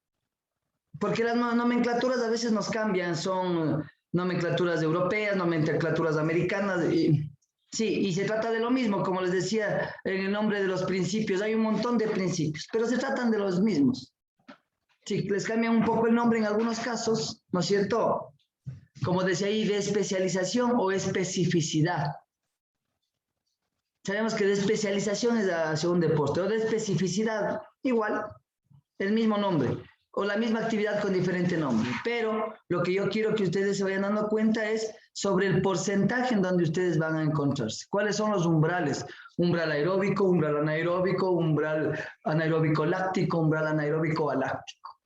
porque las nomenclaturas a veces nos cambian, son nomenclaturas europeas, nomenclaturas americanas, sí, y se trata de lo mismo, como les decía, en el nombre de los principios, hay un montón de principios, pero se tratan de los mismos. Sí, les cambian un poco el nombre en algunos casos, ¿no es cierto? Como decía ahí, de especialización o especificidad. Sabemos que de especialización es hacia un deporte, o de especificidad, igual, el mismo nombre, o la misma actividad con diferente nombre. Pero lo que yo quiero que ustedes se vayan dando cuenta es sobre el porcentaje en donde ustedes van a encontrarse. ¿Cuáles son los umbrales? Umbral aeróbico, umbral anaeróbico, umbral anaeróbico láctico, umbral anaeróbico aláctico.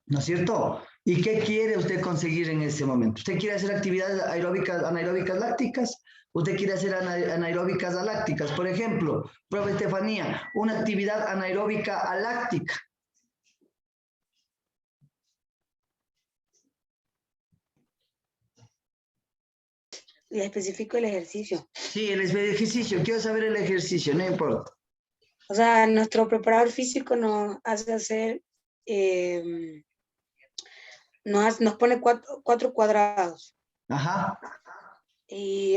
¿No es cierto? ¿Y qué quiere usted conseguir en ese momento? ¿Usted quiere hacer actividades aeróbicas, anaeróbicas lácticas? ¿Usted quiere hacer anaeróbicas alácticas? Por ejemplo, profe Estefanía, una actividad anaeróbica aláctica. Le especifico el ejercicio. Sí, el ejercicio. Quiero saber el ejercicio, no importa. O sea, nuestro preparador físico nos hace hacer, nos pone cuatro cuadrados. Ajá. Y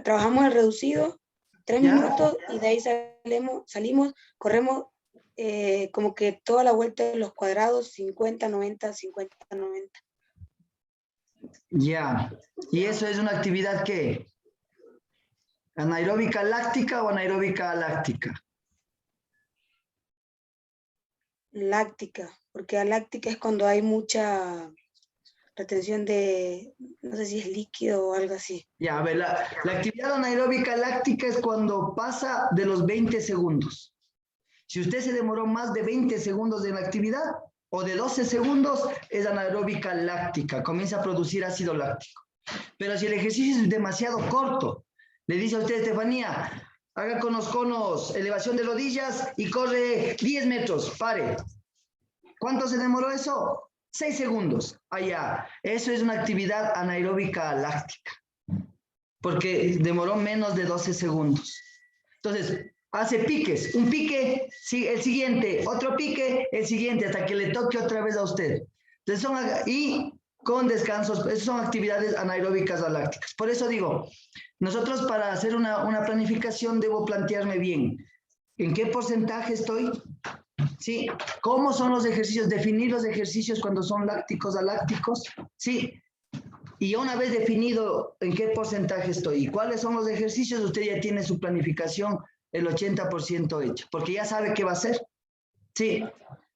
trabajamos el reducido, 3 minutos, y de ahí salimos, corremos como que toda la vuelta de los cuadrados, 50, 90, 50, 90. Ya. ¿Y eso es una actividad qué? ¿Anaeróbica láctica o anaeróbica aláctica? Láctica, porque aláctica es cuando hay mucha retención de, no sé si es líquido o algo así. Ya, a ver, la actividad anaeróbica láctica es cuando pasa de los 20 segundos. Si usted se demoró más de 20 segundos en la actividad, o de 12 segundos, es anaeróbica láctica, comienza a producir ácido láctico. Pero si el ejercicio es demasiado corto, le dice a usted, Estefanía, haga con los conos elevación de rodillas y corre 10 metros, pare. ¿Cuánto se demoró eso? 6 segundos. Allá, eso es una actividad anaeróbica láctica, porque demoró menos de 12 segundos. Entonces, hace piques, un pique, el siguiente, otro pique, el siguiente, hasta que le toque otra vez a usted. Entonces, y con descansos, esas son actividades anaeróbicas alácticas. Por eso digo, nosotros para hacer una planificación debo plantearme bien, ¿en qué porcentaje estoy? ¿Sí? ¿Cómo son los ejercicios? Definir los ejercicios cuando son lácticos, alácticos, ¿sí? Y una vez definido en qué porcentaje estoy y cuáles son los ejercicios, usted ya tiene su planificación el 80% hecho, porque ya sabe qué va a hacer. Sí,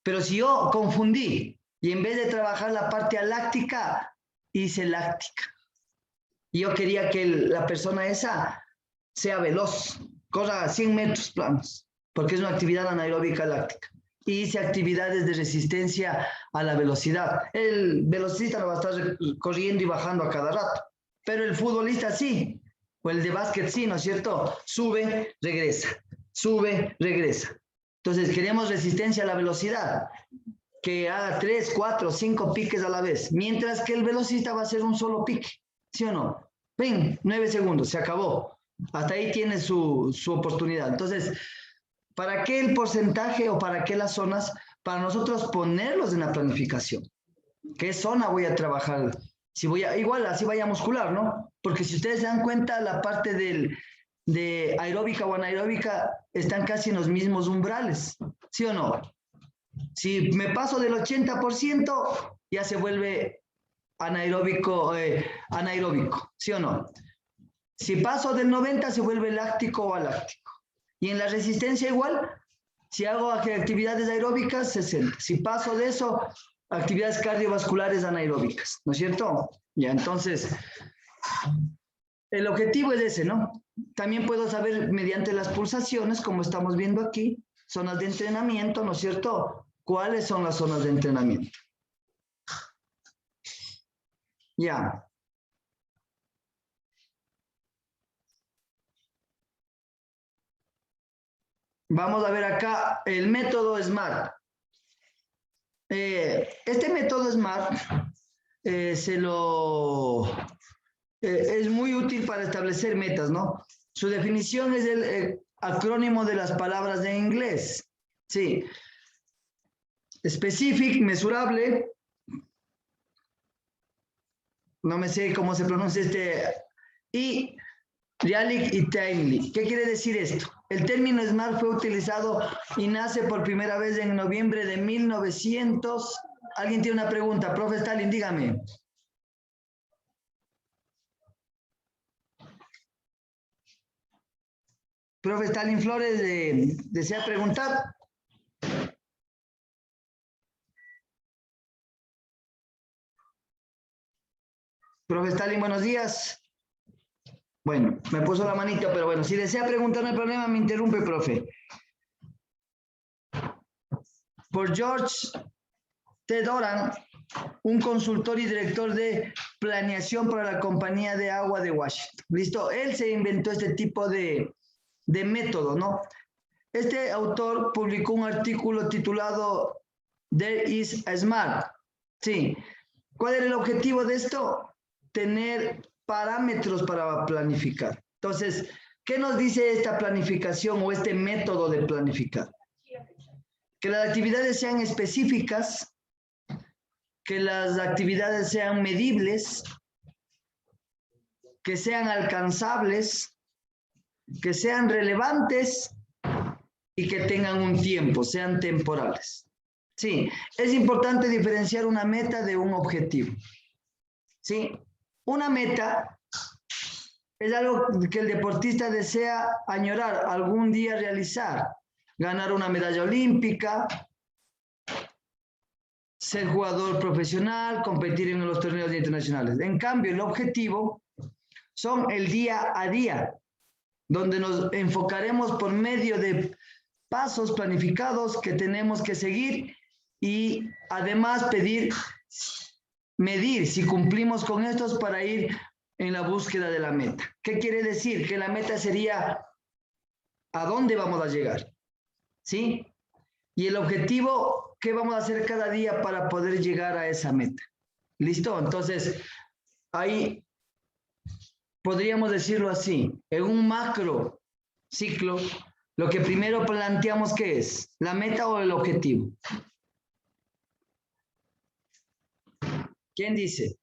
pero si yo confundí y en vez de trabajar la parte aláctica, hice láctica. Y yo quería que la persona esa sea veloz, corra 100 metros planos, porque es una actividad anaeróbica láctica. Y hice actividades de resistencia a la velocidad. El velocista no va a estar corriendo y bajando a cada rato, pero el futbolista sí, o el de básquet sí, ¿no es cierto? Sube, regresa, sube, regresa. Entonces queremos resistencia a la velocidad, que haga 3, 4, 5 piques a la vez, mientras que el velocista va a hacer un solo pique, ¿sí o no? Ven, 9 segundos, se acabó. Hasta ahí tiene su oportunidad. Entonces, ¿para qué el porcentaje o para qué las zonas? Para nosotros ponerlos en la planificación. ¿Qué zona voy a trabajar? Si igual así vaya muscular, ¿no? Porque si ustedes se dan cuenta, la parte de aeróbica o anaeróbica están casi en los mismos umbrales, ¿sí o no? Si me paso del 80%, ya se vuelve anaeróbico, ¿sí o no? Si paso del 90%, se vuelve láctico o aláctico. Y en la resistencia igual, si hago actividades aeróbicas, 60. Si paso de eso, actividades cardiovasculares anaeróbicas, ¿no es cierto? Ya, entonces, el objetivo es ese, ¿no? También puedo saber mediante las pulsaciones, como estamos viendo aquí, zonas de entrenamiento, ¿no es cierto? ¿Cuáles son las zonas de entrenamiento? Ya. Vamos a ver acá el método SMART. Este método SMART es muy útil para establecer metas, ¿no? Su definición es el acrónimo de las palabras en inglés. Sí. Specific, mesurable. No me sé cómo se pronuncia y realistic y timely. ¿Qué quiere decir esto? El término SMART fue utilizado y nace por primera vez en noviembre de 1900. ¿Alguien tiene una pregunta? Profe Stalin, dígame. Profe Stalin Flores, ¿desea preguntar? Profe Stalin, buenos días. Bueno, me puso la manito, pero bueno, si desea preguntar no hay problema, me interrumpe, profe. Por George T. Doran, un consultor y director de planeación para la compañía de agua de Washington. ¿Listo? Él se inventó este tipo de método, ¿no? Este autor publicó un artículo titulado There is a SMART. Sí. ¿Cuál era el objetivo de esto? Tener parámetros para planificar. Entonces, ¿qué nos dice esta planificación o este método de planificar? Que las actividades sean específicas, que las actividades sean medibles, que sean alcanzables, que sean relevantes y que tengan un tiempo, sean temporales. Sí, es importante diferenciar una meta de un objetivo. Sí, una meta es algo que el deportista desea añorar, algún día realizar. Ganar una medalla olímpica, ser jugador profesional, competir en los torneos internacionales. En cambio, el objetivo son el día a día, donde nos enfocaremos por medio de pasos planificados que tenemos que seguir y además medir si cumplimos con estos para ir en la búsqueda de la meta. ¿Qué quiere decir? Que la meta sería ¿a dónde vamos a llegar? ¿Sí? Y el objetivo, ¿qué vamos a hacer cada día para poder llegar a esa meta? ¿Listo? Entonces, ahí podríamos decirlo así. En un macro ciclo, lo que primero planteamos, ¿qué es? ¿La meta o el objetivo? ¿Quién dice?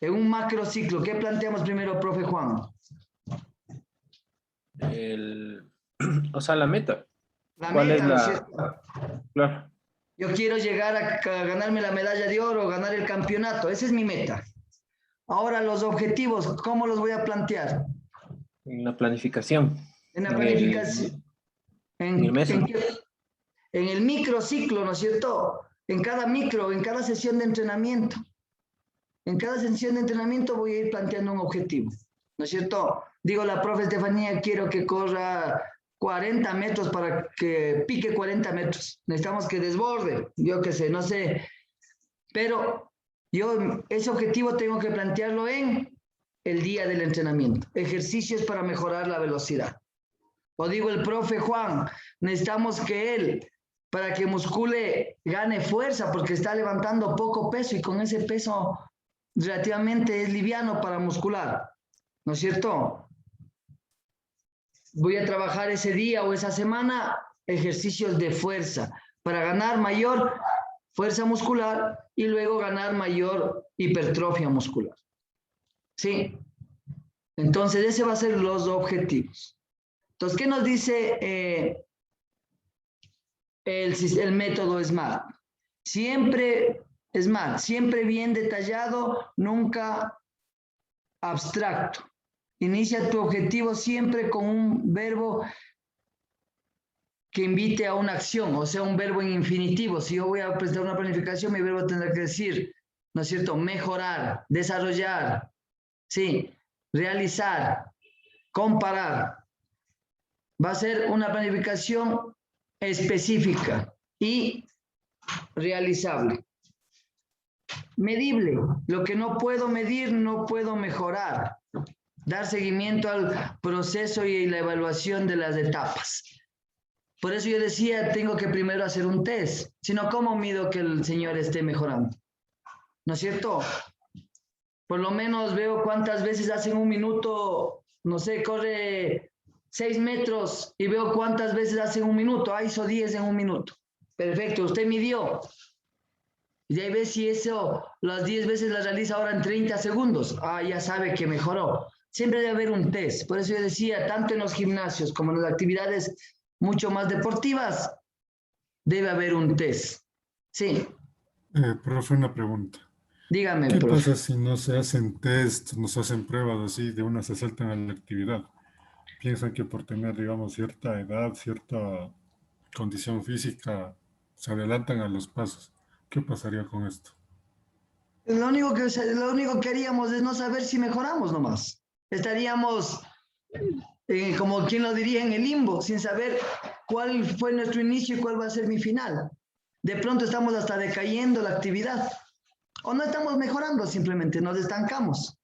En un macro ciclo, ¿qué planteamos primero, profe Juan? O sea, la meta. La ¿Cuál meta, es ¿no es la...? cierto? Claro. Yo quiero llegar a ganarme la medalla de oro, ganar el campeonato. Esa es mi meta. Ahora, los objetivos, ¿cómo los voy a plantear? En la planificación. En la planificación. En el microciclo, ¿no es cierto? En cada micro, en cada sesión de entrenamiento. En cada sesión de entrenamiento voy a ir planteando un objetivo, ¿no es cierto? Digo, la profe Estefanía, quiero que corra 40 metros para que pique 40 metros. Necesitamos que desborde, yo qué sé, no sé. Pero yo ese objetivo tengo que plantearlo en el día del entrenamiento. Ejercicios para mejorar la velocidad. O digo, el profe Juan, necesitamos que él, para que muscule, gane fuerza porque está levantando poco peso y con ese peso relativamente es liviano para muscular, ¿no es cierto? Voy a trabajar ese día o esa semana ejercicios de fuerza para ganar mayor fuerza muscular y luego ganar mayor hipertrofia muscular. ¿Sí? Entonces, ese va a ser los objetivos. Entonces, ¿qué nos dice el método SMART? Siempre SMART, siempre bien detallado, nunca abstracto. Inicia tu objetivo siempre con un verbo que invite a una acción, o sea, un verbo en infinitivo. Si yo voy a presentar una planificación, mi verbo tendrá que decir, ¿no es cierto? Mejorar, desarrollar, sí, realizar, comparar. Va a ser una planificación específica y realizable. medible. Lo que no puedo medir, no puedo mejorar. Dar seguimiento al proceso y la evaluación de las etapas. Por eso yo decía, tengo que primero hacer un test. Si no, ¿cómo mido que el señor esté mejorando? ¿No es cierto? Por lo menos veo cuántas veces hace en un minuto, no sé, corre 6 metros y veo cuántas veces hace en un minuto. Ah, hizo 10 en un minuto. Perfecto, usted midió. Y ahí ve si eso, las 10 veces las realiza ahora en 30 segundos. Ah, ya sabe que mejoró. Siempre debe haber un test. Por eso yo decía, tanto en los gimnasios como en las actividades mucho más deportivas, debe haber un test. Sí. Profe, una pregunta. Dígame, ¿Qué profe. pasa si no se hacen test, no se hacen pruebas así, de una se saltan a la actividad? Piensan que por tener, digamos, cierta edad, cierta condición física, se adelantan a los pasos. ¿Qué pasaría con esto? Lo único que haríamos es no saber si mejoramos nomás. Estaríamos, como quien lo diría, en el limbo, sin saber cuál fue nuestro inicio y cuál va a ser mi final. De pronto estamos hasta decayendo la actividad. O no estamos mejorando, simplemente nos estancamos.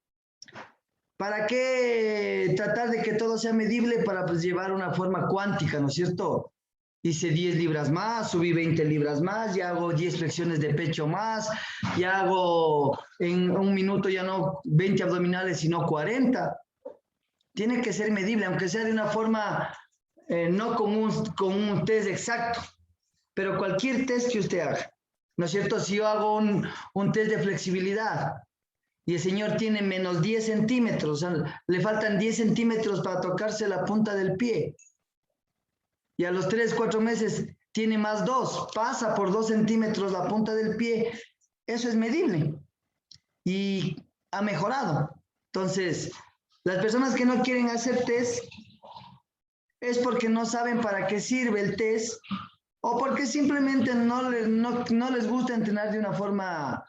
¿Para qué tratar de que todo sea medible para pues, llevar una forma cuántica, ¿no es cierto? Hice 10 libras más, subí 20 libras más, ya hago 10 flexiones de pecho más, ya hago en un minuto ya no 20 abdominales, sino 40. Tiene que ser medible, aunque sea de una forma, no con un test exacto, pero cualquier test que usted haga, ¿no es cierto? Si yo hago un test de flexibilidad y el señor tiene menos 10 centímetros, o sea, le faltan 10 centímetros para tocarse la punta del pie, y a los 3, 4 meses tiene más 2, pasa por 2 centímetros la punta del pie, eso es medible y ha mejorado. Entonces, las personas que no quieren hacer test es porque no saben para qué sirve el test o porque simplemente no les gusta entrenar de una forma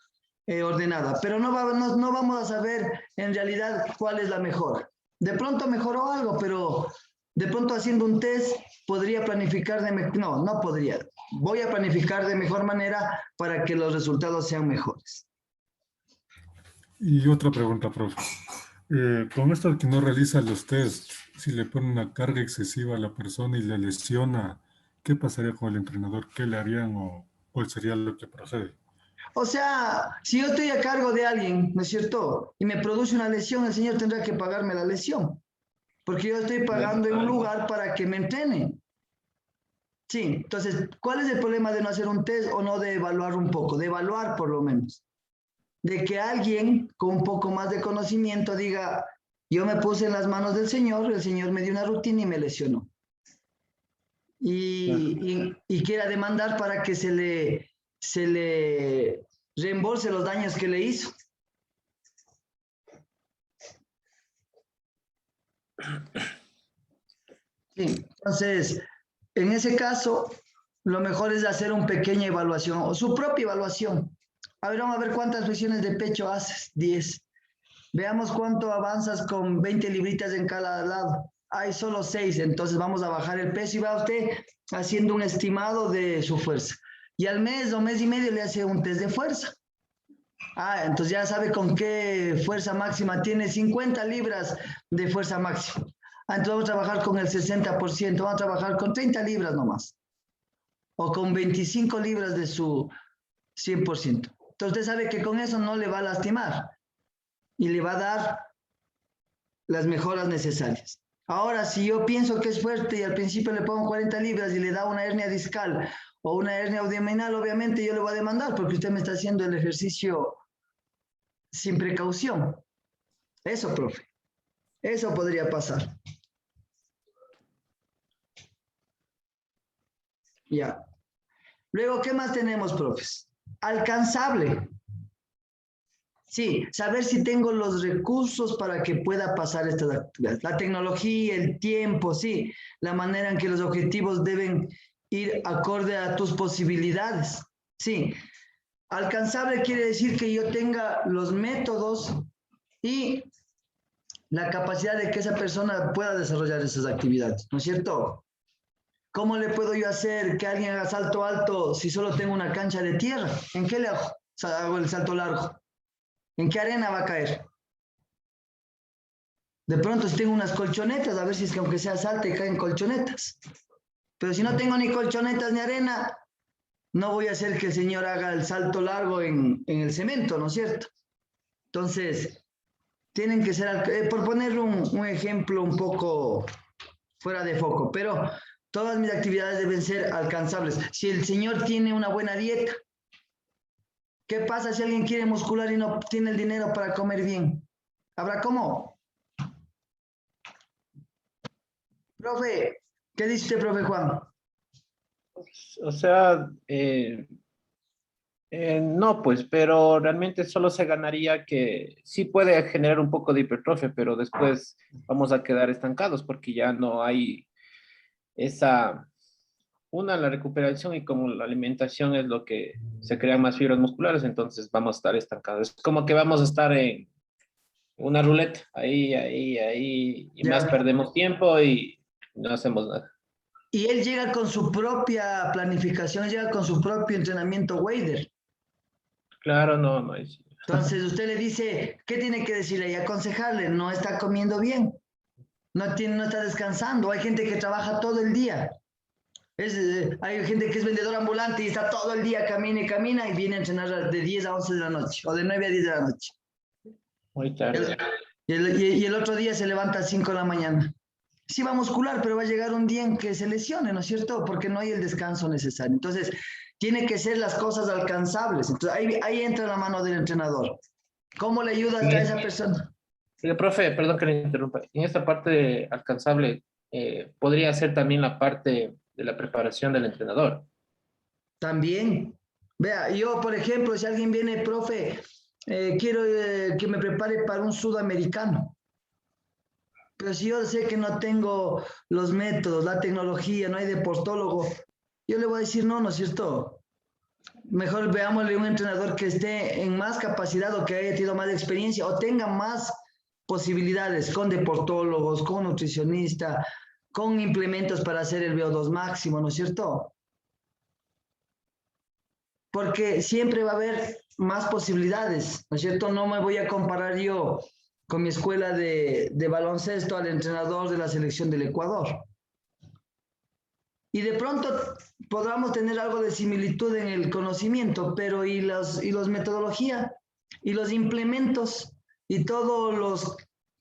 ordenada, pero no vamos a saber en realidad cuál es la mejora. De pronto mejoró algo, pero de pronto haciendo un test podría planificar no podría. Voy a planificar de mejor manera para que los resultados sean mejores. Y otra pregunta, profe. Con esto que no realiza los test, si le pone una carga excesiva a la persona y le lesiona, ¿qué pasaría con el entrenador? ¿Qué le harían o cuál sería lo que procede? O sea, si yo estoy a cargo de alguien, ¿no es cierto? Y me produce una lesión, el señor tendrá que pagarme la lesión. Porque yo estoy pagando en un lugar para que me entrene. Sí, entonces, ¿cuál es el problema de no hacer un test o no de evaluar un poco? De evaluar por lo menos. De que alguien con un poco más de conocimiento diga, yo me puse en las manos del señor, el señor me dio una rutina y me lesionó. Y quiera demandar para que se le reembolse los daños que le hizo. Sí, entonces, en ese caso, lo mejor es hacer una pequeña evaluación o su propia evaluación. A ver, vamos a ver cuántas flexiones de pecho haces. 10. Veamos cuánto avanzas con 20 libritas en cada lado. Hay solo 6, entonces vamos a bajar el peso y va usted haciendo un estimado de su fuerza. Y al mes o mes y medio le hace un test de fuerza. Entonces ya sabe con qué fuerza máxima tiene. 50 libras de fuerza máxima. Entonces vamos a trabajar con el 60%, vamos a trabajar con 30 libras nomás. O con 25 libras de su 100%. Entonces usted sabe que con eso no le va a lastimar. Y le va a dar las mejoras necesarias. Ahora, si yo pienso que es fuerte y al principio le pongo 40 libras y le da una hernia discal o una hernia abdominal, obviamente yo le voy a demandar porque usted me está haciendo el ejercicio sin precaución. Eso, profe. Eso podría pasar. Ya. Luego, ¿qué más tenemos, profes? Alcanzable. Sí, saber si tengo los recursos para que pueda pasar estas actividades. La tecnología, el tiempo, sí. La manera en que los objetivos deben ir acorde a tus posibilidades. Sí. Alcanzable quiere decir que yo tenga los métodos y la capacidad de que esa persona pueda desarrollar esas actividades, ¿no es cierto? ¿Cómo le puedo yo hacer que alguien haga salto alto si solo tengo una cancha de tierra? ¿En qué le hago? hago el salto largo. ¿En qué arena va a caer? De pronto si tengo unas colchonetas, a ver si es que aunque sea salte caen colchonetas. Pero si no tengo ni colchonetas ni arena, no voy a hacer que el señor haga el salto largo en el cemento, ¿no es cierto? Entonces, tienen que ser, por poner un ejemplo un poco fuera de foco, pero todas mis actividades deben ser alcanzables. Si el señor tiene una buena dieta, ¿qué pasa si alguien quiere muscular y no tiene el dinero para comer bien? ¿Habrá cómo? Profe, ¿qué dice usted, profe Juan? O sea, no, pues, pero realmente solo se ganaría que sí puede generar un poco de hipertrofia, pero después vamos a quedar estancados porque ya no hay la recuperación y como la alimentación es lo que se crean más fibras musculares, entonces vamos a estar estancados. Es como que vamos a estar en una ruleta, ahí, y más perdemos tiempo y no hacemos nada. Y él llega con su propia planificación, llega con su propio entrenamiento Wader. Claro, no es. Entonces usted le dice, ¿qué tiene que decirle y aconsejarle? No está comiendo bien, no está descansando. Hay gente que trabaja todo el día. Hay gente que es vendedor ambulante y está todo el día, camina y viene a entrenar de 10 a 11 de la noche o de 9 a 10 de la noche. Muy tarde. Y el otro día se levanta a 5 de la mañana. Sí va a muscular, pero va a llegar un día en que se lesione, ¿no es cierto? Porque no hay el descanso necesario. Entonces, tiene que ser las cosas alcanzables. Entonces, ahí entra la mano del entrenador. ¿Cómo le ayuda a esa persona? Profe, perdón que le interrumpa. En esta parte alcanzable, podría ser también la parte de la preparación del entrenador. También. Vea, yo, por ejemplo, si alguien viene, profe, quiero que me prepare para un sudamericano. Pero si yo sé que no tengo los métodos, la tecnología, no hay deportólogo, yo le voy a decir no, ¿no es cierto? Mejor veámosle un entrenador que esté en más capacidad o que haya tenido más experiencia o tenga más posibilidades con deportólogos, con nutricionista, con implementos para hacer el VO2 máximo, ¿no es cierto? Porque siempre va a haber más posibilidades, ¿no es cierto? No me voy a comparar yo con mi escuela de baloncesto al entrenador de la selección del Ecuador. Y de pronto podamos tener algo de similitud en el conocimiento, pero ¿y los metodología? ¿Y los implementos? ¿Y todo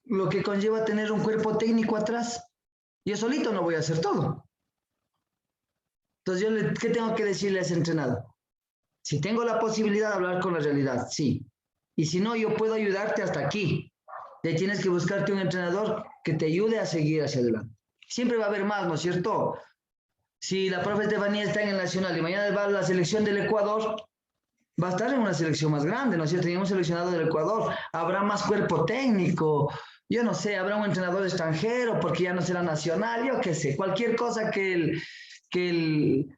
lo que conlleva tener un cuerpo técnico atrás? Yo solito no voy a hacer todo. Entonces, ¿qué tengo que decirle a ese entrenador? Si tengo la posibilidad de hablar con la realidad, sí. Y si no, yo puedo ayudarte hasta aquí. Y tienes que buscarte un entrenador que te ayude a seguir hacia adelante. Siempre va a haber más, ¿no es cierto? Si la profe Estefanía está en el Nacional y mañana va a la selección del Ecuador, va a estar en una selección más grande, ¿no es cierto? Teníamos seleccionado del Ecuador, habrá más cuerpo técnico, yo no sé, habrá un entrenador extranjero porque ya no será nacional, yo qué sé, cualquier cosa que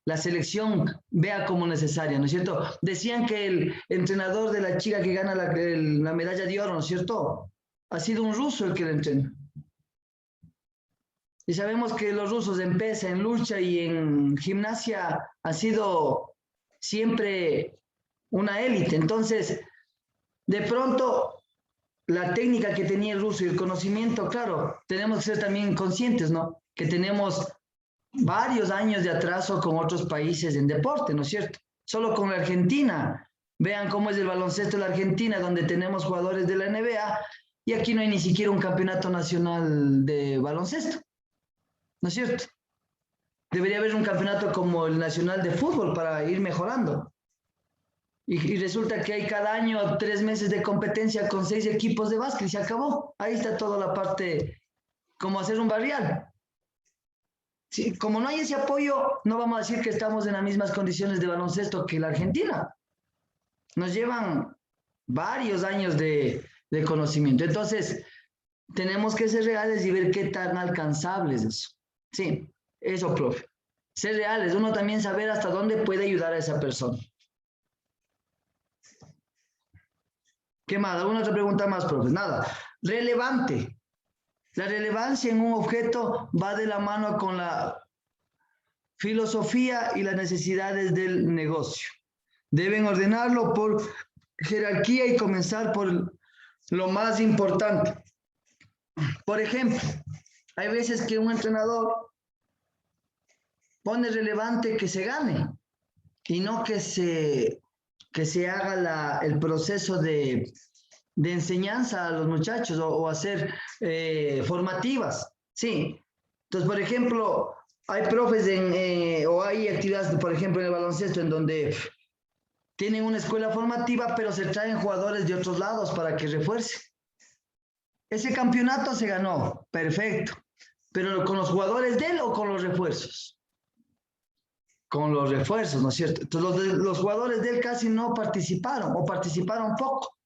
la selección vea como necesaria, ¿no es cierto? Decían que el entrenador de la chica que gana la medalla de oro, ¿no es cierto? Ha sido un ruso el que la entrena. Y sabemos que los rusos en pesa, en lucha y en gimnasia han sido siempre una élite. Entonces, de pronto, la técnica que tenía el ruso y el conocimiento, claro, tenemos que ser también conscientes, ¿no? Que tenemos varios años de atraso con otros países en deporte, ¿no es cierto? Solo con la Argentina. Vean cómo es el baloncesto de la Argentina, donde tenemos jugadores de la NBA y aquí no hay ni siquiera un campeonato nacional de baloncesto. ¿No es cierto? Debería haber un campeonato como el nacional de fútbol para ir mejorando. Y resulta que hay cada año 3 meses de competencia con 6 equipos de básquet y se acabó. Ahí está toda la parte, como hacer un barrial. Sí, como no hay ese apoyo, no vamos a decir que estamos en las mismas condiciones de baloncesto que la Argentina. Nos llevan varios años de conocimiento. Entonces, tenemos que ser reales y ver qué tan alcanzables es eso. Sí, eso, profe. Ser reales, uno también saber hasta dónde puede ayudar a esa persona. ¿Qué más? ¿Alguna otra pregunta más, profe? Nada. Relevante. La relevancia en un objeto va de la mano con la filosofía y las necesidades del negocio. Deben ordenarlo por jerarquía y comenzar por lo más importante. Por ejemplo, hay veces que un entrenador pone relevante que se gane y no que se haga el proceso de enseñanza a los muchachos o hacer formativas, ¿sí? Entonces, por ejemplo, hay profes o hay actividades, por ejemplo, en el baloncesto, en donde tienen una escuela formativa, pero se traen jugadores de otros lados para que refuercen. Ese campeonato se ganó, perfecto, pero ¿con los jugadores de él o con los refuerzos? Con los refuerzos, ¿no es cierto? Entonces, los jugadores de él casi no participaron o participaron poco.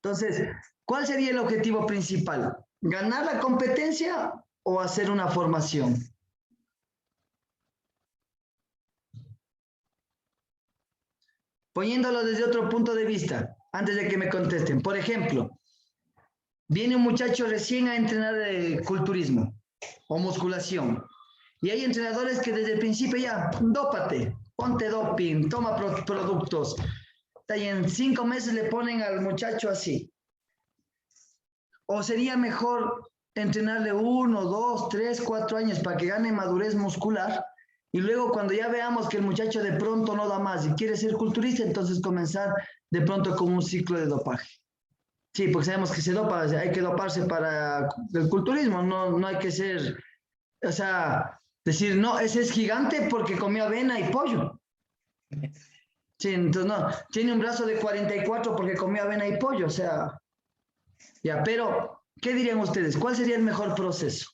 Entonces, ¿cuál sería el objetivo principal? ¿Ganar la competencia o hacer una formación? Poniéndolo desde otro punto de vista, antes de que me contesten. Por ejemplo, viene un muchacho recién a entrenar culturismo o musculación. Y hay entrenadores que desde el principio ya, dópate, ponte doping, toma productos. Y en 5 meses le ponen al muchacho así. ¿O sería mejor entrenarle 1, 2, 3, 4 años para que gane madurez muscular? Y luego cuando ya veamos que el muchacho de pronto no da más y quiere ser culturista, entonces comenzar de pronto con un ciclo de dopaje. Sí, porque sabemos que se dopa, hay que doparse para el culturismo, no hay que ser, o sea, decir, no, ese es gigante porque comió avena y pollo. Sí, entonces no, tiene un brazo de 44 porque comió avena y pollo, o sea, ya, pero, ¿qué dirían ustedes? ¿Cuál sería el mejor proceso?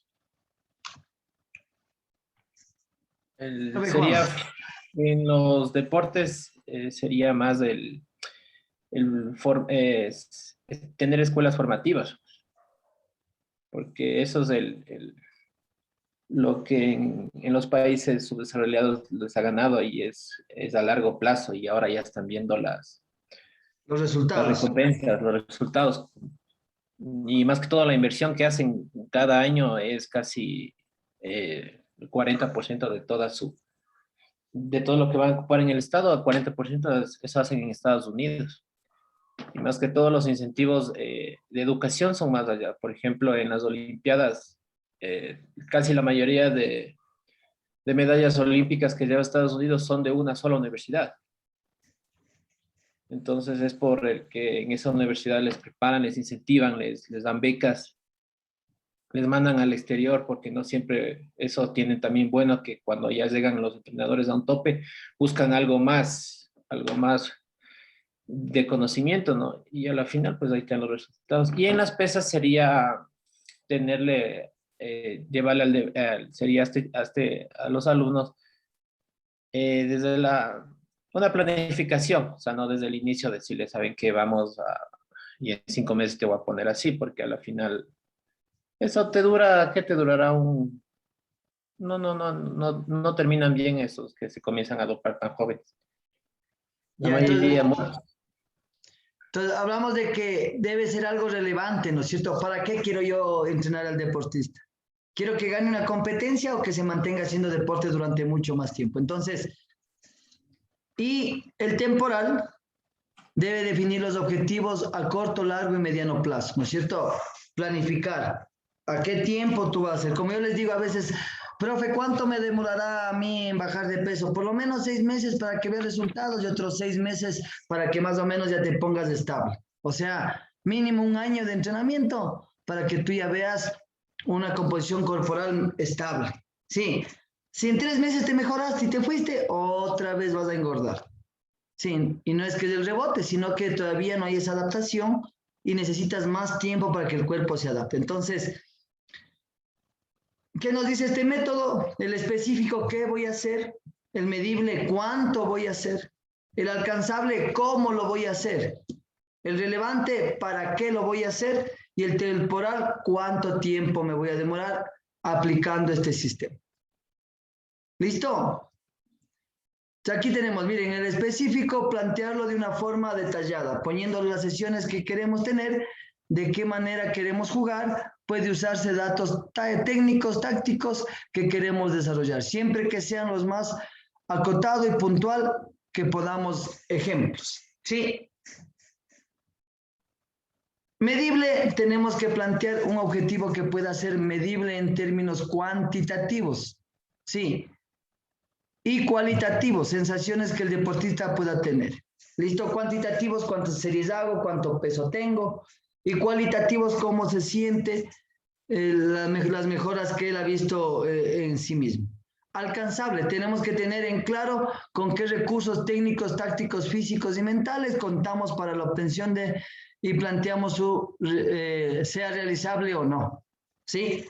Sería, en los deportes, sería más tener escuelas formativas, porque eso es lo que en los países subdesarrollados les ha ganado y es a largo plazo y ahora ya están viendo los resultados. Las recompensas, los resultados. Y más que todo la inversión que hacen cada año es casi el 40% de todo lo que van a ocupar en el Estado, el 40% eso hacen en Estados Unidos. Y más que todo los incentivos de educación son más allá. Por ejemplo, en las Olimpiadas, casi la mayoría de medallas olímpicas que lleva Estados Unidos son de una sola universidad. Entonces es por el que en esa universidad les preparan, les incentivan, les dan becas, les mandan al exterior, porque no siempre eso tienen también bueno, que cuando ya llegan los entrenadores a un tope, buscan algo más de conocimiento, ¿no? Y a la final, pues ahí están los resultados. Y en las pesas sería llevarle a los alumnos desde una planificación, o sea, no desde el inicio decirles, saben que y en 5 meses te voy a poner así, porque a la final, eso ¿qué te durará no terminan bien esos que se comienzan a adoptar tan jóvenes. La mayoría entonces, hablamos de que debe ser algo relevante, ¿no es cierto? ¿Para qué quiero yo entrenar al deportista? ¿Quiero que gane una competencia o que se mantenga haciendo deporte durante mucho más tiempo? Entonces, y el temporal debe definir los objetivos a corto, largo y mediano plazo, ¿no es cierto? Planificar. ¿A qué tiempo tú vas a hacer? Como yo les digo a veces, profe, ¿cuánto me demorará a mí en bajar de peso? Por lo menos 6 meses para que veas resultados y otros 6 meses para que más o menos ya te pongas estable. O sea, mínimo 1 año de entrenamiento para que tú ya veas una composición corporal estable. Sí, si en 3 meses te mejoraste y te fuiste, otra vez vas a engordar. Sí, y no es que del rebote, sino que todavía no hay esa adaptación y necesitas más tiempo para que el cuerpo se adapte. Entonces, ¿qué nos dice este método? El específico, ¿qué voy a hacer? El medible, ¿cuánto voy a hacer? El alcanzable, ¿cómo lo voy a hacer? El relevante, ¿para qué lo voy a hacer? Y el temporal, ¿cuánto tiempo me voy a demorar aplicando este sistema? ¿Listo? Aquí tenemos, miren, el específico, plantearlo de una forma detallada, poniendo las sesiones que queremos tener, de qué manera queremos jugar, puede usarse datos técnicos, tácticos que queremos desarrollar, siempre que sean los más acotado y puntual que podamos ejemplos. ¿Sí? Medible, tenemos que plantear un objetivo que pueda ser medible en términos cuantitativos, sí, y cualitativos, sensaciones que el deportista pueda tener. ¿Listo? Cuantitativos, cuántas series hago, cuánto peso tengo, y cualitativos, cómo se siente, las mejoras que él ha visto en sí mismo. Alcanzable, tenemos que tener en claro con qué recursos técnicos, tácticos, físicos y mentales contamos para la obtención de y planteamos su sea realizable o no. ¿Sí?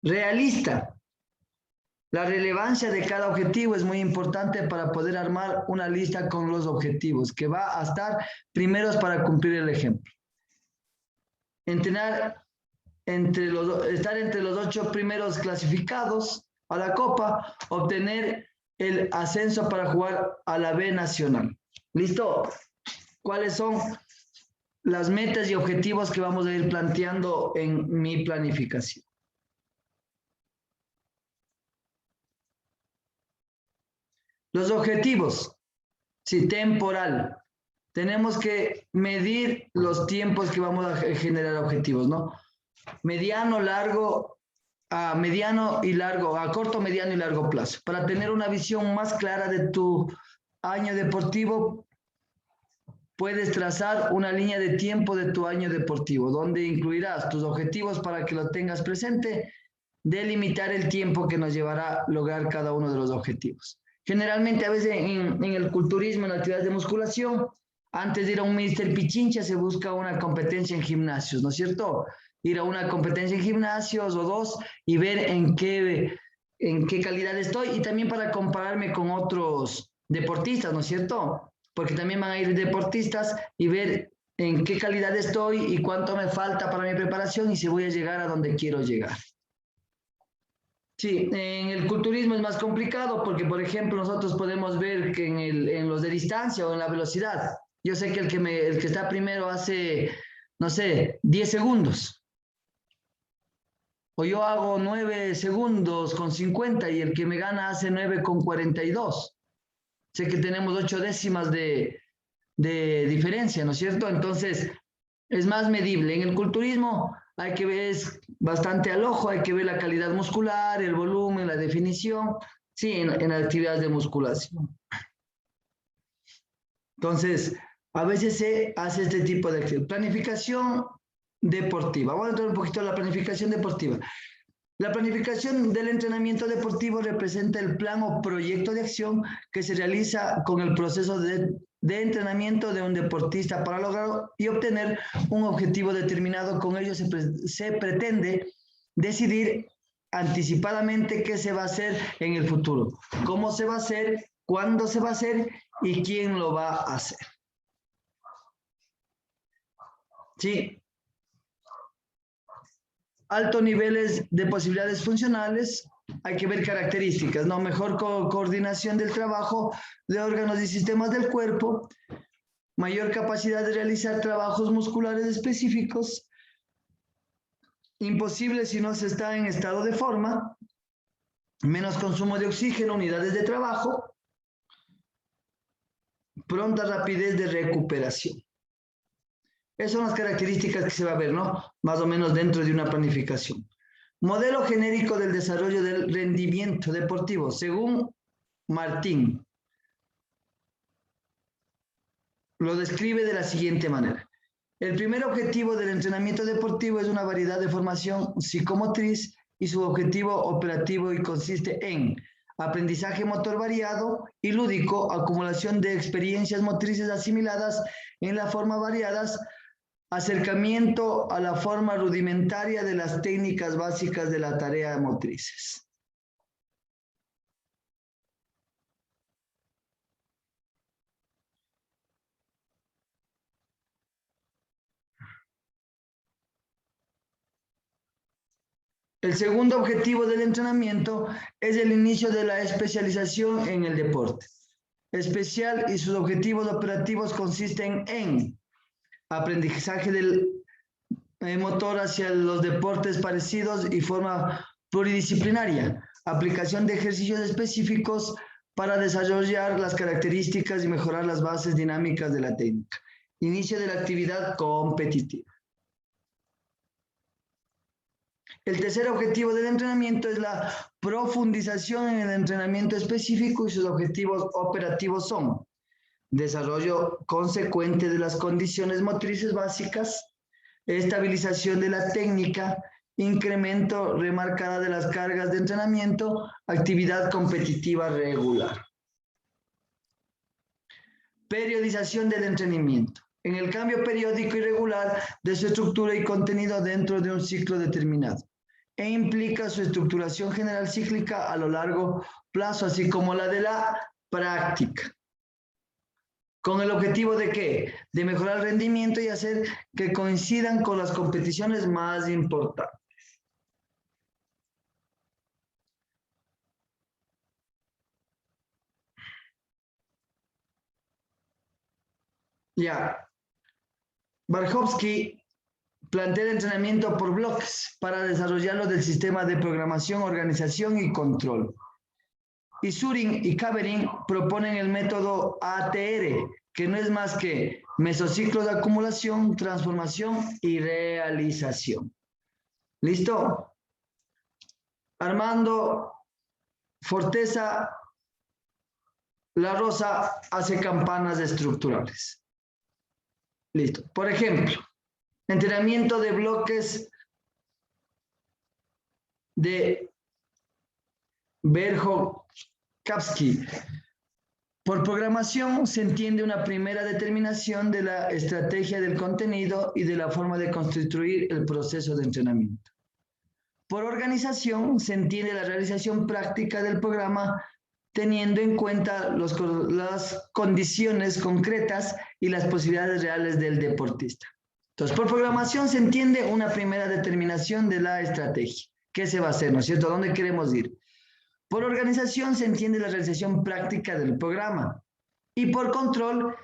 Realista. La relevancia de cada objetivo es muy importante para poder armar una lista con los objetivos que va a estar primeros para cumplir el ejemplo. Estar entre los 8 primeros clasificados a la Copa, obtener el ascenso para jugar a la B Nacional. ¿Listo? ¿Cuáles son las metas y objetivos que vamos a ir planteando en mi planificación? Los objetivos, sí, temporal. Tenemos que medir los tiempos que vamos a generar objetivos, ¿no? Mediano, largo, mediano y largo, a corto, mediano y largo plazo. Para tener una visión más clara de tu año deportivo, puedes trazar una línea de tiempo de tu año deportivo, donde incluirás tus objetivos para que los tengas presente, delimitar el tiempo que nos llevará a lograr cada uno de los objetivos. Generalmente, a veces en el culturismo, en actividades de musculación, antes de ir a un Mr. Pichincha se busca una competencia en gimnasios, ¿no es cierto? Ir a una competencia en gimnasios o 2 y ver en qué calidad estoy, y también para compararme con otros deportistas, ¿no es cierto? Porque también van a ir deportistas y ver en qué calidad estoy y cuánto me falta para mi preparación y si voy a llegar a donde quiero llegar. Sí, en el culturismo es más complicado porque, por ejemplo, nosotros podemos ver que en los de distancia o en la velocidad, yo sé que el que está primero hace, no sé, 10 segundos. O yo hago 9 segundos con 50 y el que me gana hace 9 con 42. Sé que tenemos 8 décimas de diferencia, ¿no es cierto? Entonces, es más medible. En el culturismo hay que ver, es bastante al ojo, hay que ver la calidad muscular, el volumen, la definición, sí, en actividades de musculación. Entonces, a veces se hace este tipo de actividad. Planificación deportiva. Vamos a entrar un poquito a la planificación deportiva. La planificación del entrenamiento deportivo representa el plan o proyecto de acción que se realiza con el proceso de entrenamiento de un deportista para lograr y obtener un objetivo determinado. Con ello se pretende decidir anticipadamente qué se va a hacer en el futuro, cómo se va a hacer, cuándo se va a hacer y quién lo va a hacer. Sí. Altos niveles de posibilidades funcionales, hay que ver características, ¿no? Mejor coordinación del trabajo de órganos y sistemas del cuerpo, mayor capacidad de realizar trabajos musculares específicos, imposible si no se está en estado de forma, menos consumo de oxígeno, unidades de trabajo, pronta rapidez de recuperación. Esas son las características que se va a ver, ¿no? Más o menos dentro de una planificación. Modelo genérico del desarrollo del rendimiento deportivo, según Martín. Lo describe de la siguiente manera. El primer objetivo del entrenamiento deportivo es una variedad de formación psicomotriz y su objetivo operativo y consiste en aprendizaje motor variado y lúdico, acumulación de experiencias motrices asimiladas en la forma variadas, acercamiento a la forma rudimentaria de las técnicas básicas de la tarea motrices. El segundo objetivo del entrenamiento es el inicio de la especialización en el deporte. Especial y sus objetivos operativos consisten en aprendizaje del motor hacia los deportes parecidos y forma pluridisciplinaria, aplicación de ejercicios específicos para desarrollar las características y mejorar las bases dinámicas de la técnica. inicio de la actividad competitiva. El tercer objetivo del entrenamiento es la profundización en el entrenamiento específico y sus objetivos operativos son desarrollo consecuente de las condiciones motrices básicas, estabilización de la técnica, incremento remarcada de las cargas de entrenamiento, actividad competitiva regular. Periodización del entrenamiento. En el cambio periódico y regular de su estructura y contenido dentro de un ciclo determinado. E implica su estructuración general cíclica a lo largo plazo, así como la de la práctica. ¿Con el objetivo de qué? De mejorar el rendimiento y hacer que coincidan con las competiciones más importantes. Ya. Barkowski plantea el entrenamiento por bloques para desarrollarlo del sistema de programación, organización y control. Y Surin y Kaverin proponen el método ATR, que no es más que mesociclos de acumulación, transformación y realización. ¿Listo? Armando Forteza La Rosa hace campanas estructurales. Listo. Por ejemplo, entrenamiento de bloques de Berkowski. Por programación se entiende una primera determinación de la estrategia del contenido y de la forma de construir el proceso de entrenamiento. Por organización se entiende la realización práctica del programa teniendo en cuenta las condiciones concretas y las posibilidades reales del deportista. Entonces, por programación se entiende una primera determinación de la estrategia. ¿Qué se va a hacer, no es cierto? ¿A dónde queremos ir? Por organización se entiende la realización práctica del programa. Y por control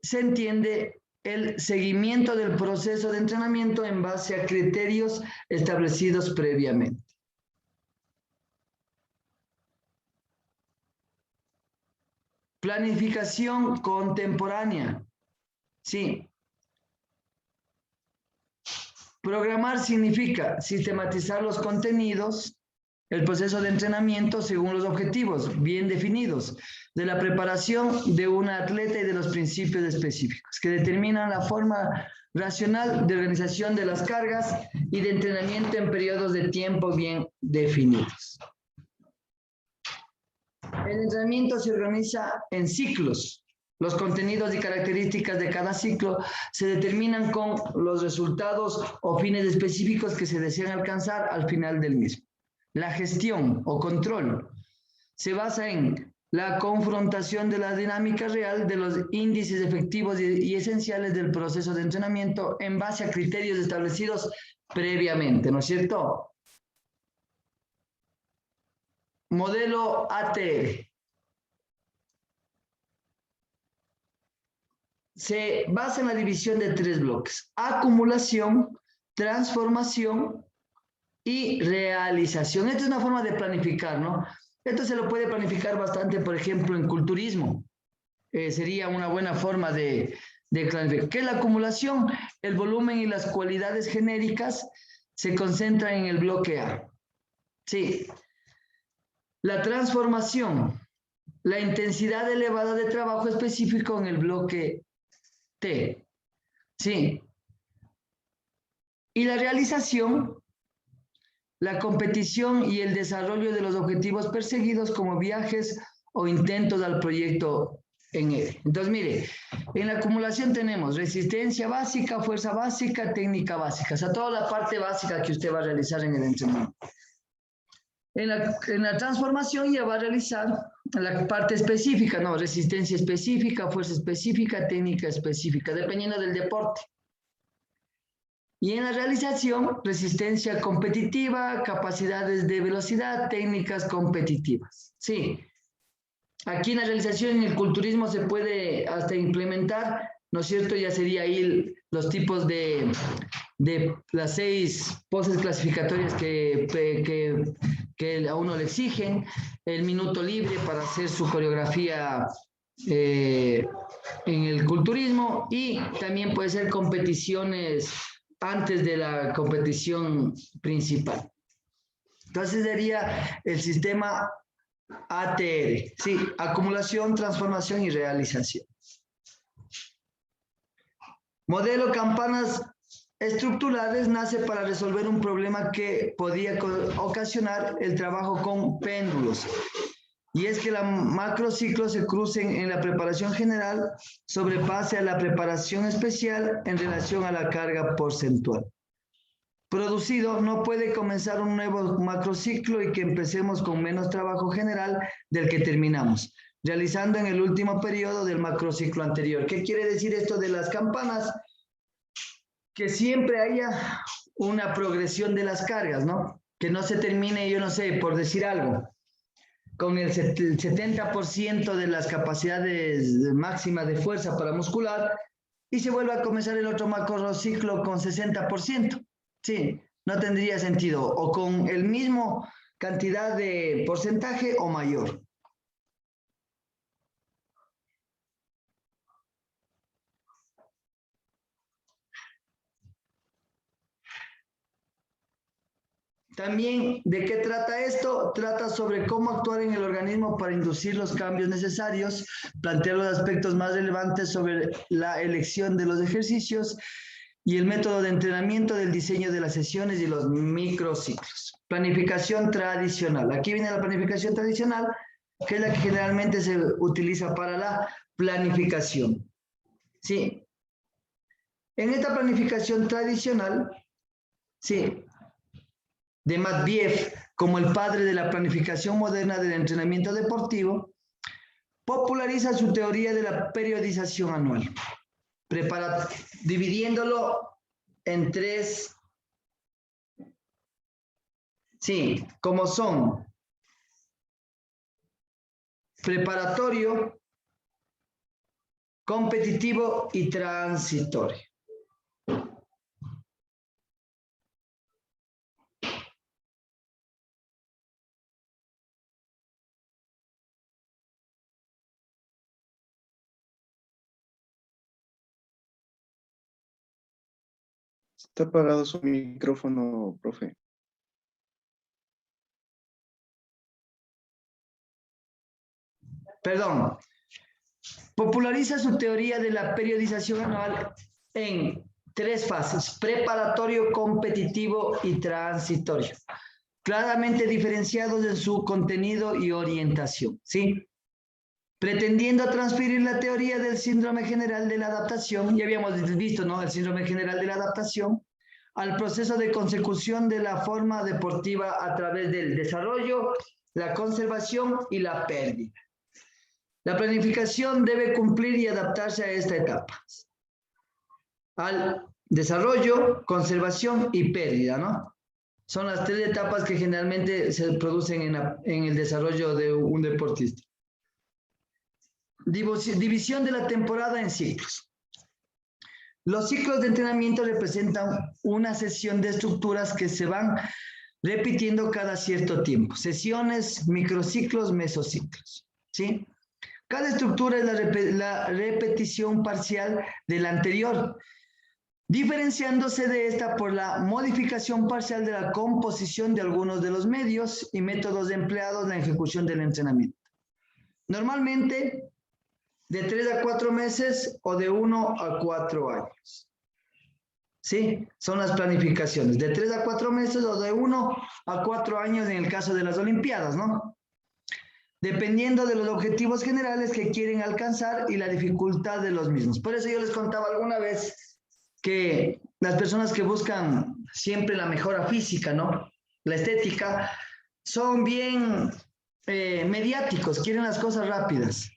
se entiende el seguimiento del proceso de entrenamiento en base a criterios establecidos previamente. Planificación contemporánea. Sí. Programar significa sistematizar los contenidos, el proceso de entrenamiento según los objetivos bien definidos de la preparación de un atleta y de los principios específicos que determinan la forma racional de organización de las cargas y de entrenamiento en periodos de tiempo bien definidos. El entrenamiento se organiza en ciclos. Los contenidos y características de cada ciclo se determinan con los resultados o fines específicos que se desean alcanzar al final del mismo. La gestión o control se basa en la confrontación de la dinámica real de los índices efectivos y esenciales del proceso de entrenamiento en base a criterios establecidos previamente, ¿no es cierto? Modelo ATR. Se basa en la división de 3 bloques: acumulación, transformación y realización. Esta es una forma de planificar, ¿no? Esto se lo puede planificar bastante, por ejemplo, en culturismo. Sería una buena forma de planificar. ¿Qué es la acumulación? El volumen y las cualidades genéricas se concentran en el bloque A. Sí. La transformación, la intensidad elevada de trabajo específico en el bloque T. Sí. Y la realización, la competición y el desarrollo de los objetivos perseguidos como viajes o intentos al proyecto en él. Entonces, mire, en la acumulación tenemos resistencia básica, fuerza básica, técnica básica. O sea, toda la parte básica que usted va a realizar en el entrenamiento. En la transformación ya va a realizar la parte específica, ¿no? Resistencia específica, fuerza específica, técnica específica, dependiendo del deporte. Y en la realización, resistencia competitiva, capacidades de velocidad, técnicas competitivas. Sí. Aquí en la realización, en el culturismo se puede hasta implementar, ¿no es cierto? Ya sería ahí los tipos de las 6 poses clasificatorias que a uno le exigen, el minuto libre para hacer su coreografía en el culturismo y también puede ser competiciones antes de la competición principal. Entonces sería el sistema ATR, sí, acumulación, transformación y realización. Modelo campanas estructurales nace para resolver un problema que podía ocasionar el trabajo con péndulos. Y es que los macrociclos se crucen en la preparación general, sobrepase a la preparación especial en relación a la carga porcentual. Producido, no puede comenzar un nuevo macrociclo y que empecemos con menos trabajo general del que terminamos, realizando en el último periodo del macrociclo anterior. ¿Qué quiere decir esto de las campanas? Que siempre haya una progresión de las cargas, ¿no? Que no se termine, yo no sé, por decir algo, con el 70% de las capacidades máximas de fuerza para muscular y se vuelve a comenzar el otro macrociclo con 60%. Sí, no tendría sentido. O con el mismo cantidad de porcentaje o mayor. También, ¿de qué trata esto? Trata sobre cómo actuar en el organismo para inducir los cambios necesarios, plantear los aspectos más relevantes sobre la elección de los ejercicios y el método de entrenamiento del diseño de las sesiones y los microciclos. Planificación tradicional. Aquí viene la planificación tradicional, que es la que generalmente se utiliza para la planificación. Sí. En esta planificación tradicional, sí, de Matveev, como el padre de la planificación moderna del entrenamiento deportivo, populariza su teoría de la periodización anual, dividiéndolo en tres, sí, como son preparatorio, competitivo y transitorio. Está apagado su micrófono, profe. Perdón. Populariza su teoría de la periodización anual en tres fases: preparatorio, competitivo y transitorio, claramente diferenciados en su contenido y orientación, ¿sí? Pretendiendo transferir la teoría del síndrome general de la adaptación, ya habíamos visto, ¿no?, el síndrome general de la adaptación, al proceso de consecución de la forma deportiva a través del desarrollo, la conservación y la pérdida. La planificación debe cumplir y adaptarse a esta etapa: al desarrollo, conservación y pérdida, ¿no? Son las tres etapas que generalmente se producen en el desarrollo de un deportista. División de la temporada en ciclos. Los ciclos de entrenamiento representan una sesión de estructuras que se van repitiendo cada cierto tiempo. Sesiones, microciclos, mesociclos, ¿sí? Cada estructura es la repetición parcial de la anterior, diferenciándose de esta por la modificación parcial de la composición de algunos de los medios y métodos empleados en la ejecución del entrenamiento. Normalmente, de 3 a 4 meses o de 1 a 4 años. ¿Sí? Son las planificaciones. De 3 a 4 meses o de 1 a 4 años en el caso de las Olimpiadas, ¿no? Dependiendo de los objetivos generales que quieren alcanzar y la dificultad de los mismos. Por eso yo les contaba alguna vez que las personas que buscan siempre la mejora física, ¿no?, la estética, son bien mediáticos, quieren las cosas rápidas.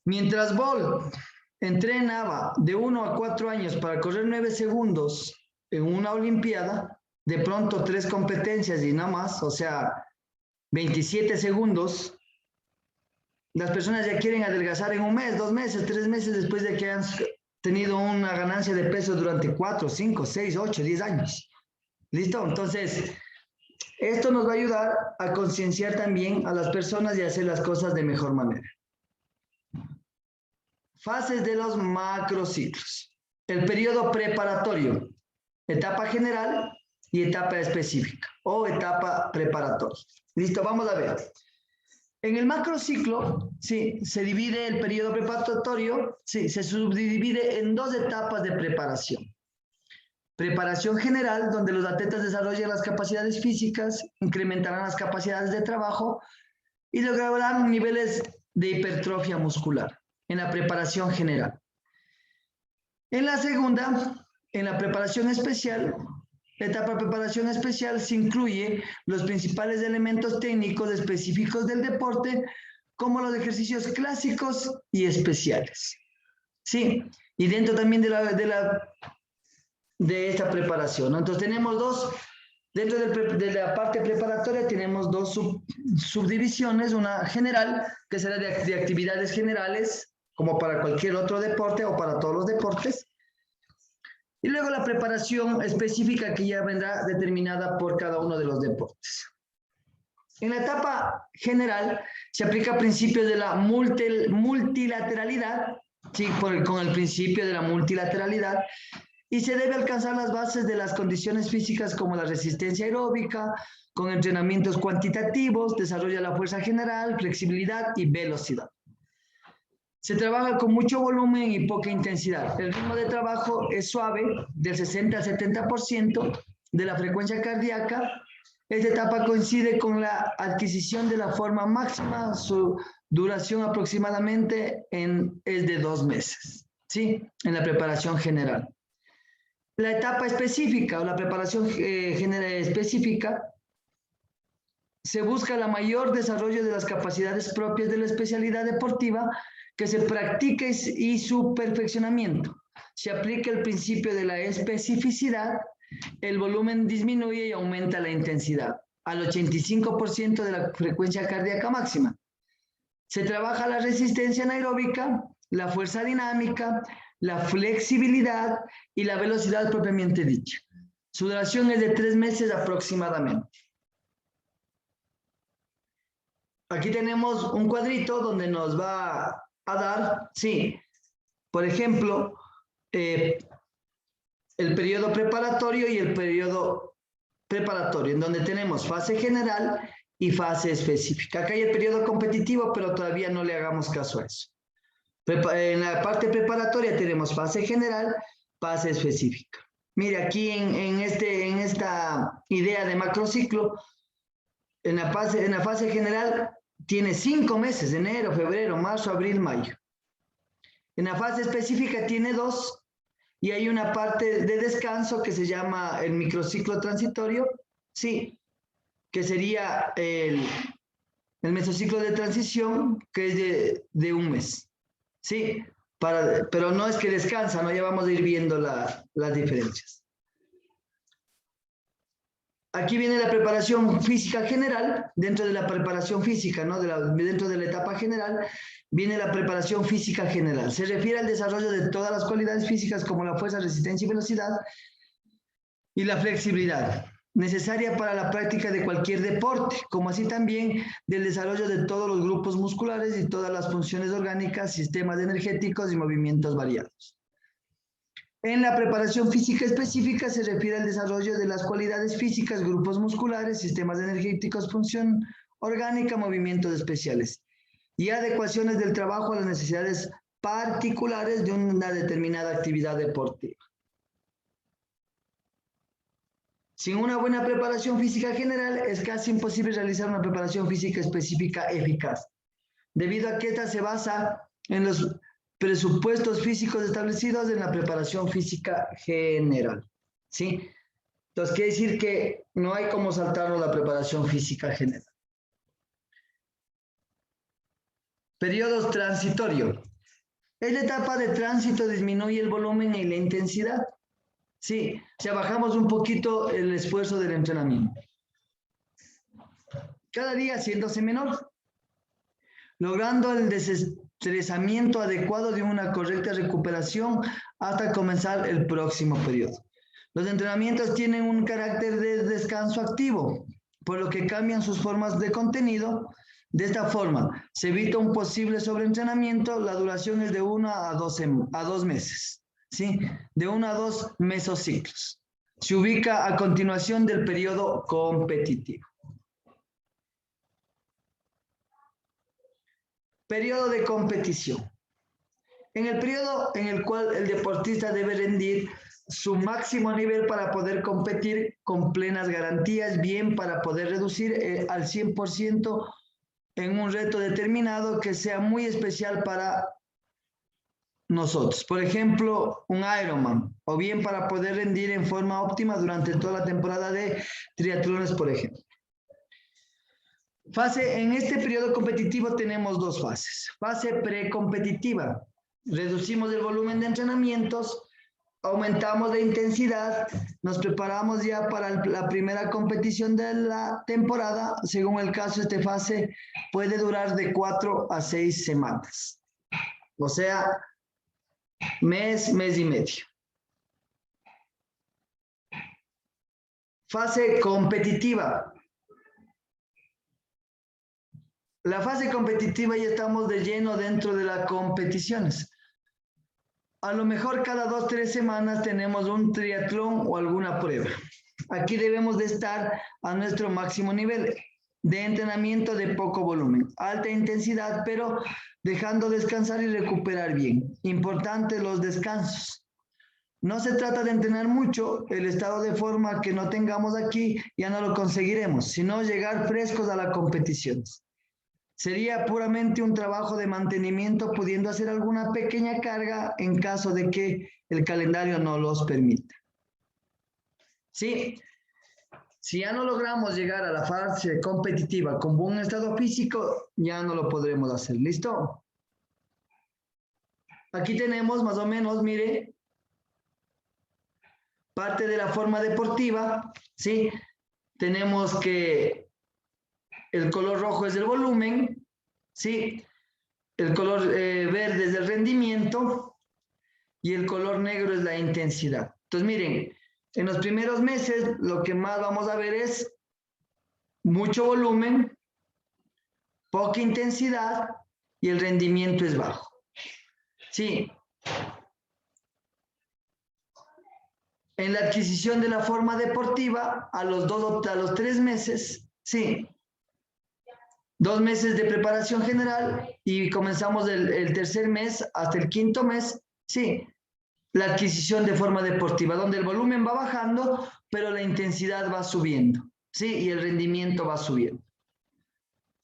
Mientras Bolt entrenaba de 1 a 4 años para correr 9 segundos en una Olimpiada, de pronto 3 competencias y nada más, o sea, 27 segundos, las personas ya quieren adelgazar en 1 mes, 2 meses, 3 meses después de que han tenido una ganancia de peso durante 4, 5, 6, 8, 10 años. ¿Listo? Entonces, esto nos va a ayudar a concienciar también a las personas y a hacer las cosas de mejor manera. fases de los macrociclos. El periodo preparatorio, etapa general y etapa específica o etapa preparatoria. Listo, vamos a ver. En el macrociclo, sí, se divide el periodo preparatorio, sí, se subdivide en dos etapas de preparación. Preparación general, donde los atletas desarrollan las capacidades físicas, incrementarán las capacidades de trabajo y lograrán niveles de hipertrofia muscular en la preparación general. En la segunda, en la preparación especial, la etapa de preparación especial se incluye los principales elementos técnicos específicos del deporte, como los ejercicios clásicos y especiales. Sí, y dentro también de esta preparación, ¿no? Entonces tenemos dos, dentro de la parte preparatoria tenemos dos subdivisiones, una general, que será de actividades generales, como para cualquier otro deporte o para todos los deportes, y luego la preparación específica que ya vendrá determinada por cada uno de los deportes. En la etapa general se aplica principios de la multilateralidad, ¿sí? Con el principio de la multilateralidad, y se debe alcanzar las bases de las condiciones físicas como la resistencia aeróbica, con entrenamientos cuantitativos, desarrolla la fuerza general, flexibilidad y velocidad. Se trabaja con mucho volumen y poca intensidad. El ritmo de trabajo es suave, del 60 al 70% de la frecuencia cardíaca. Esta etapa coincide con la adquisición de la forma máxima. Su duración aproximadamente es de 2 meses, ¿sí? En la preparación general. La etapa específica o la preparación específica se busca el mayor desarrollo de las capacidades propias de la especialidad deportiva, que se practique y su perfeccionamiento. Se aplica el principio de la especificidad, el volumen disminuye y aumenta la intensidad al 85% de la frecuencia cardíaca máxima. Se trabaja la resistencia anaeróbica, la fuerza dinámica, la flexibilidad y la velocidad propiamente dicha. Su duración es de 3 meses aproximadamente. Aquí tenemos un cuadrito donde nos va a dar, sí, por ejemplo, el periodo preparatorio y el periodo preparatorio, en donde tenemos fase general y fase específica. Acá hay el periodo competitivo, pero todavía no le hagamos caso a eso. En la parte preparatoria tenemos fase general, fase específica. Mire, aquí en esta idea de macrociclo, en la fase general tiene 5 meses, enero, febrero, marzo, abril, mayo. En la fase específica tiene 2, y hay una parte de descanso que se llama el microciclo transitorio, sí, que sería el mesociclo de transición, que es de 1 mes, sí, pero no es que descansa, ¿no? Ya vamos a ir viendo las diferencias. Aquí viene la preparación física general, dentro de la preparación física, ¿no? Dentro de la etapa general, viene la preparación física general. Se refiere al desarrollo de todas las cualidades físicas como la fuerza, resistencia y velocidad, y la flexibilidad, necesaria para la práctica de cualquier deporte, como así también del desarrollo de todos los grupos musculares y todas las funciones orgánicas, sistemas energéticos y movimientos variados. En la preparación física específica se refiere al desarrollo de las cualidades físicas, grupos musculares, sistemas energéticos, función orgánica, movimientos especiales y adecuaciones del trabajo a las necesidades particulares de una determinada actividad deportiva. Sin una buena preparación física general es casi imposible realizar una preparación física específica eficaz, debido a que esta se basa en los presupuestos físicos establecidos en la preparación física general, ¿sí? Entonces, quiere decir que no hay como saltarnos la preparación física general. Periodos transitorios. En la etapa de tránsito disminuye el volumen y la intensidad, sí, o sea, bajamos un poquito el esfuerzo del entrenamiento. Cada día haciéndose menor, logrando el desestresamiento adecuado de una correcta recuperación hasta comenzar el próximo periodo. Los entrenamientos tienen un carácter de descanso activo, por lo que cambian sus formas de contenido, De esta forma, se evita un posible sobreentrenamiento. La duración es de 1 a 2 meses, ¿sí? De 1 a 2 mesociclos. Se ubica a continuación del periodo competitivo. Periodo de competición. En el periodo en el cual el deportista debe rendir su máximo nivel para poder competir con plenas garantías, bien para poder reducir al 100% en un reto determinado que sea muy especial para nosotros. Por ejemplo, un Ironman, o bien para poder rendir en forma óptima durante toda la temporada de triatlones, por ejemplo. En este periodo competitivo tenemos 2 fases. Fase precompetitiva. Reducimos el volumen de entrenamientos, aumentamos la intensidad, nos preparamos ya para la primera competición de la temporada. Según el caso, esta fase puede durar de 4 a 6 semanas. O sea, mes y medio. Fase competitiva. La fase competitiva ya estamos de lleno dentro de las competiciones. A lo mejor cada 2 o 3 semanas tenemos un triatlón o alguna prueba. Aquí debemos de estar a nuestro máximo nivel de entrenamiento de poco volumen, alta intensidad, pero dejando descansar y recuperar bien. Importante los descansos. No se trata de entrenar mucho, el estado de forma que no tengamos aquí ya no lo conseguiremos, sino llegar frescos a las competiciones. Sería puramente un trabajo de mantenimiento, pudiendo hacer alguna pequeña carga en caso de que el calendario no los permita. Sí, si ya no logramos llegar a la fase competitiva con buen estado físico, ya no lo podremos hacer. ¿Listo? Aquí tenemos más o menos, mire, parte de la forma deportiva, ¿sí? Tenemos que el color rojo es el volumen, ¿sí? El color verde es el rendimiento y el color negro es la intensidad. Entonces, miren, en los primeros meses lo que más vamos a ver es mucho volumen, poca intensidad y el rendimiento es bajo. Sí. En la adquisición de la forma deportiva, a los 3 meses, sí. 2 meses de preparación general y comenzamos el tercer mes hasta el 5.º mes, sí, la adquisición de forma deportiva, donde el volumen va bajando, pero la intensidad va subiendo, sí, y el rendimiento va subiendo.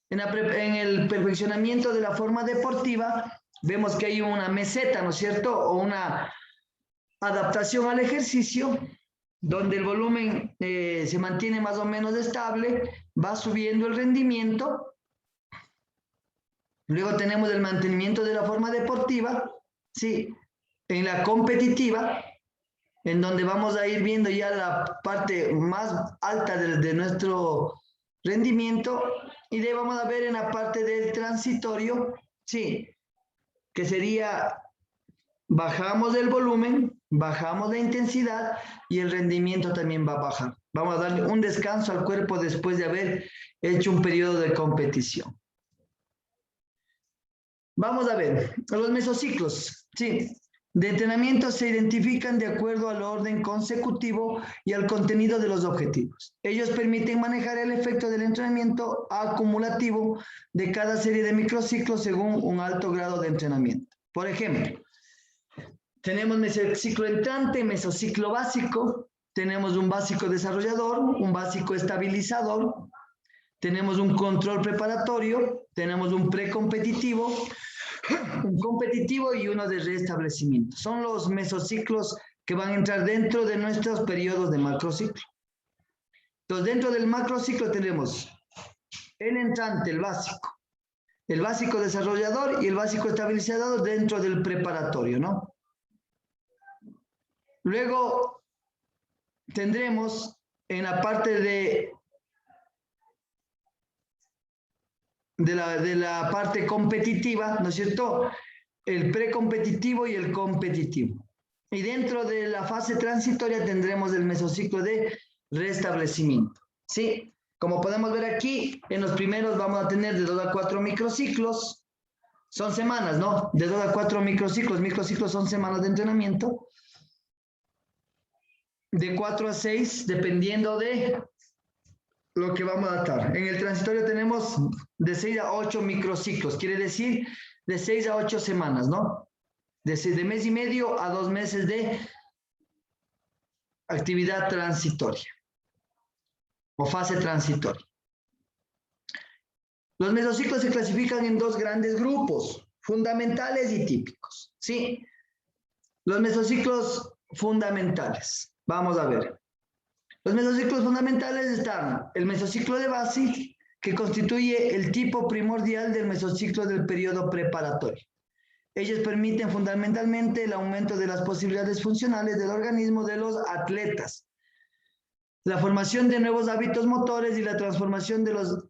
En el perfeccionamiento de la forma deportiva, vemos que hay una meseta, ¿no es cierto?, o una adaptación al ejercicio, donde el volumen se mantiene más o menos estable, va subiendo el rendimiento. Luego tenemos el mantenimiento de la forma deportiva, ¿sí? En la competitiva, en donde vamos a ir viendo ya la parte más alta de nuestro rendimiento, y de ahí vamos a ver en la parte del transitorio, ¿sí? Que sería, bajamos el volumen, bajamos la intensidad y el rendimiento también va a bajar. Vamos a darle un descanso al cuerpo después de haber hecho un periodo de competición. Vamos a ver, los mesociclos, sí, de entrenamiento se identifican de acuerdo al orden consecutivo y al contenido de los objetivos. Ellos permiten manejar el efecto del entrenamiento acumulativo de cada serie de microciclos según un alto grado de entrenamiento. Por ejemplo, tenemos mesociclo entrante, mesociclo básico, tenemos un básico desarrollador, un básico estabilizador, tenemos un control preparatorio, tenemos un precompetitivo, un competitivo y uno de restablecimiento. Son los mesociclos que van a entrar dentro de nuestros periodos de macrociclo. Entonces, dentro del macrociclo tenemos el entrante, el básico desarrollador y el básico estabilizador dentro del preparatorio, ¿no? Luego tendremos en la parte de la parte competitiva, ¿no es cierto?, el precompetitivo y el competitivo. Y dentro de la fase transitoria tendremos el mesociclo de restablecimiento, ¿sí? Como podemos ver aquí, en los primeros vamos a tener de 2 a 4 microciclos. Son semanas, ¿no? De 2 a 4 microciclos. Microciclos son semanas de entrenamiento. De 4 a 6, dependiendo de lo que vamos a tratar. En el transitorio tenemos de 6 a 8 microciclos. Quiere decir de 6 a 8 semanas, ¿no? De mes y medio a 2 meses de actividad transitoria o fase transitoria. Los mesociclos se clasifican en 2 grandes grupos, fundamentales y típicos, ¿sí? Los mesociclos fundamentales, vamos a ver. Los mesociclos fundamentales están el mesociclo de base, que constituye el tipo primordial del mesociclo del periodo preparatorio. Ellos permiten fundamentalmente el aumento de las posibilidades funcionales del organismo de los atletas, la formación de nuevos hábitos motores y la transformación de los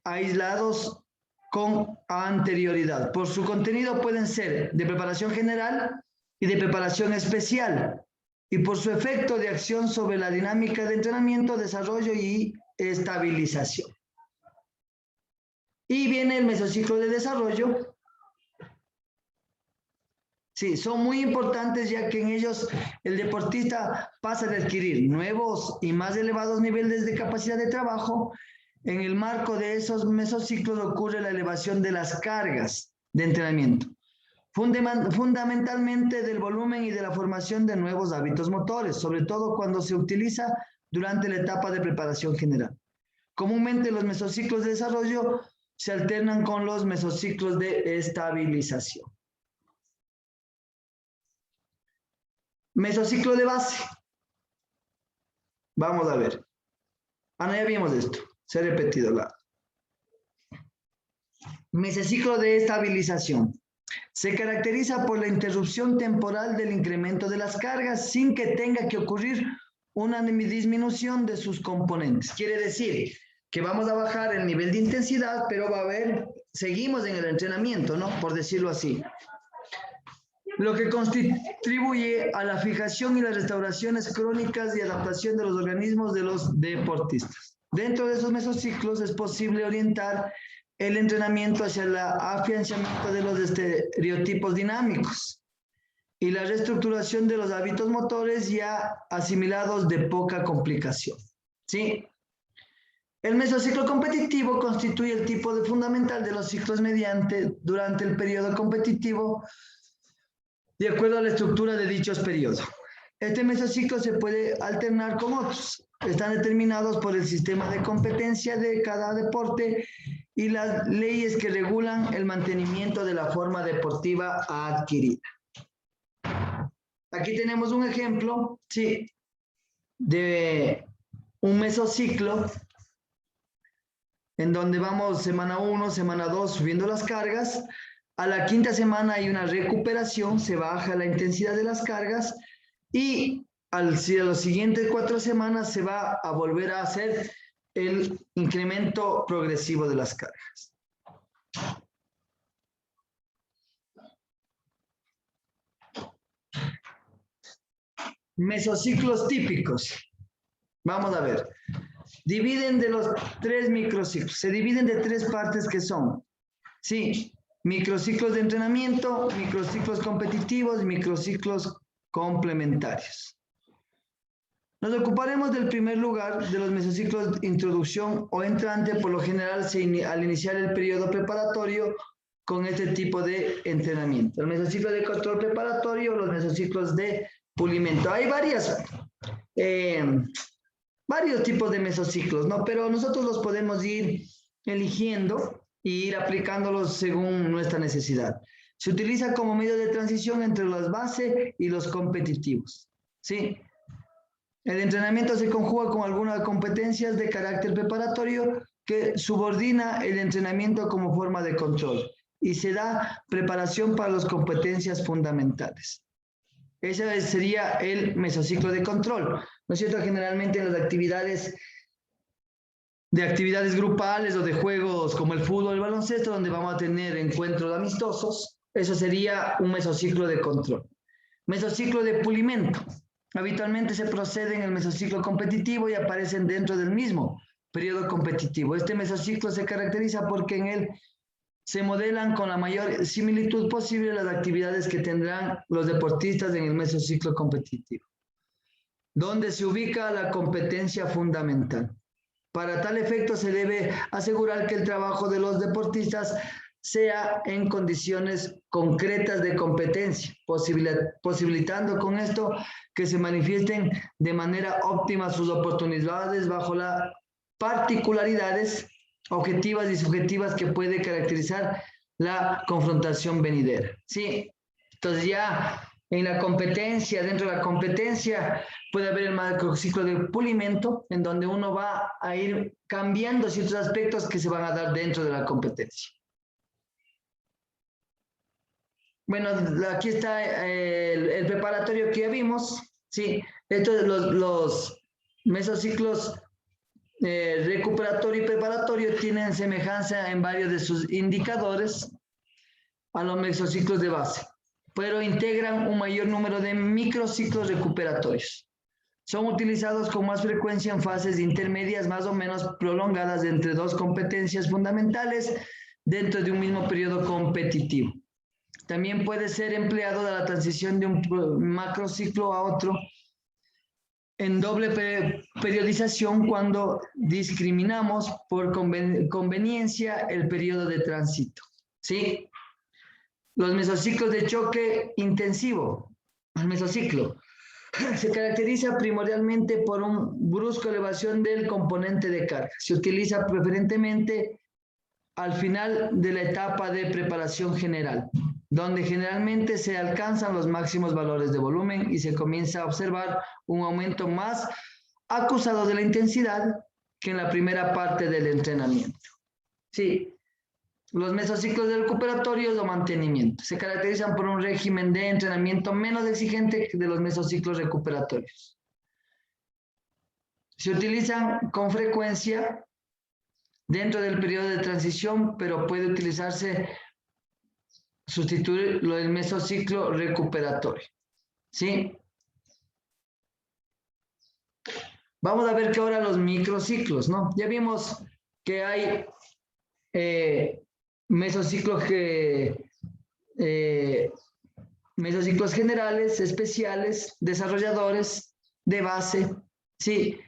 aislados con anterioridad. Por su contenido pueden ser de preparación general y de preparación especial, y por su efecto de acción sobre la dinámica de entrenamiento, desarrollo y estabilización. Y viene el mesociclo de desarrollo. Sí, son muy importantes ya que en ellos el deportista pasa de adquirir nuevos y más elevados niveles de capacidad de trabajo. En el marco de esos mesociclos ocurre la elevación de las cargas de entrenamiento, fundamentalmente del volumen y de la formación de nuevos hábitos motores, sobre todo cuando se utiliza durante la etapa de preparación general. Comúnmente los mesociclos de desarrollo se alternan con los mesociclos de estabilización. Mesociclo de base. Vamos a ver. Ah, no, ya vimos esto. Se ha repetido la. Mesociclo de estabilización. Se caracteriza por la interrupción temporal del incremento de las cargas sin que tenga que ocurrir una disminución de sus componentes. Quiere decir que vamos a bajar el nivel de intensidad, pero va a haber, seguimos en el entrenamiento, ¿no? Por decirlo así. Lo que contribuye a la fijación y las restauraciones crónicas y adaptación de los organismos de los deportistas. Dentro de esos mesociclos es posible orientar el entrenamiento hacia el afianzamiento de los estereotipos dinámicos y la reestructuración de los hábitos motores ya asimilados de poca complicación. ¿Sí? El mesociclo competitivo constituye el tipo fundamental de los ciclos durante el periodo competitivo de acuerdo a la estructura de dichos periodos. Este mesociclo se puede alternar con otros. Están determinados por el sistema de competencia de cada deporte y las leyes que regulan el mantenimiento de la forma deportiva adquirida. Aquí tenemos un ejemplo, sí, de un mesociclo en donde vamos semana 1, semana 2 subiendo las cargas. A la quinta semana hay una recuperación, se baja la intensidad de las cargas y a las siguientes 4 semanas se va a volver a hacer el incremento progresivo de las cargas. Mesociclos típicos. Vamos a ver. Dividen de los 3 microciclos. Se dividen de 3 partes que son, sí, microciclos de entrenamiento, microciclos competitivos y microciclos complementarios. Nos ocuparemos del primer lugar de los mesociclos de introducción o entrante. Por lo general, al iniciar el periodo preparatorio con este tipo de entrenamiento. El mesociclo de control preparatorio, los mesociclos de pulimento. Hay varios tipos de mesociclos, ¿no? Pero nosotros los podemos ir eligiendo e ir aplicándolos según nuestra necesidad. Se utiliza como medio de transición entre las bases y los competitivos, ¿sí? El entrenamiento se conjuga con algunas competencias de carácter preparatorio que subordina el entrenamiento como forma de control y se da preparación para las competencias fundamentales. Ese sería el mesociclo de control, ¿no es cierto? Generalmente en las actividades grupales o de juegos como el fútbol, el baloncesto, donde vamos a tener encuentros amistosos, eso sería un mesociclo de control. Mesociclo de pulimento. Habitualmente se procede en el mesociclo competitivo y aparecen dentro del mismo, periodo competitivo. Este mesociclo se caracteriza porque en él se modelan con la mayor similitud posible las actividades que tendrán los deportistas en el mesociclo competitivo, donde se ubica la competencia fundamental. Para tal efecto se debe asegurar que el trabajo de los deportistas sea en condiciones concretas de competencia, posibilitando con esto que se manifiesten de manera óptima sus oportunidades bajo las particularidades objetivas y subjetivas que puede caracterizar la confrontación venidera. Sí, entonces ya en la competencia, dentro de la competencia, puede haber el macrociclo de pulimento, en donde uno va a ir cambiando ciertos aspectos que se van a dar dentro de la competencia. Bueno, aquí está el preparatorio que ya vimos. Sí, estos los mesociclos recuperatorio y preparatorio tienen semejanza en varios de sus indicadores a los mesociclos de base, pero integran un mayor número de microciclos recuperatorios. Son utilizados con más frecuencia en fases intermedias más o menos prolongadas entre dos competencias fundamentales dentro de un mismo periodo competitivo. También puede ser empleado de la transición de un macrociclo a otro en doble periodización cuando discriminamos por conveniencia el periodo de tránsito. ¿Sí? Los mesociclos de choque intensivo. El mesociclo se caracteriza primordialmente por una brusca elevación del componente de carga. Se utiliza preferentemente al final de la etapa de preparación general, donde generalmente se alcanzan los máximos valores de volumen y se comienza a observar un aumento más acusado de la intensidad que en la primera parte del entrenamiento. Sí, los mesociclos de recuperatorios o mantenimiento se caracterizan por un régimen de entrenamiento menos exigente que de los mesociclos recuperatorios. Se utilizan con frecuencia dentro del periodo de transición, pero puede sustituir lo del mesociclo recuperatorio. ¿Sí? Vamos a ver que ahora los microciclos, ¿no? Ya vimos que hay mesociclos generales, especiales, desarrolladores, de base, ¿sí?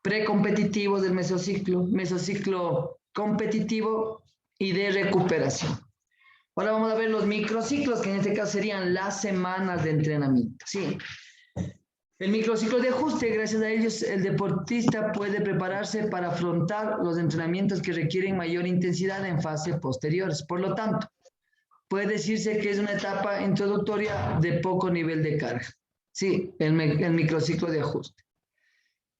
Precompetitivos del mesociclo competitivo y de recuperación. Ahora vamos a ver los microciclos, que en este caso serían las semanas de entrenamiento. Sí. El microciclo de ajuste, gracias a ellos, el deportista puede prepararse para afrontar los entrenamientos que requieren mayor intensidad en fases posteriores. Por lo tanto, puede decirse que es una etapa introductoria de poco nivel de carga. Sí, el microciclo de ajuste.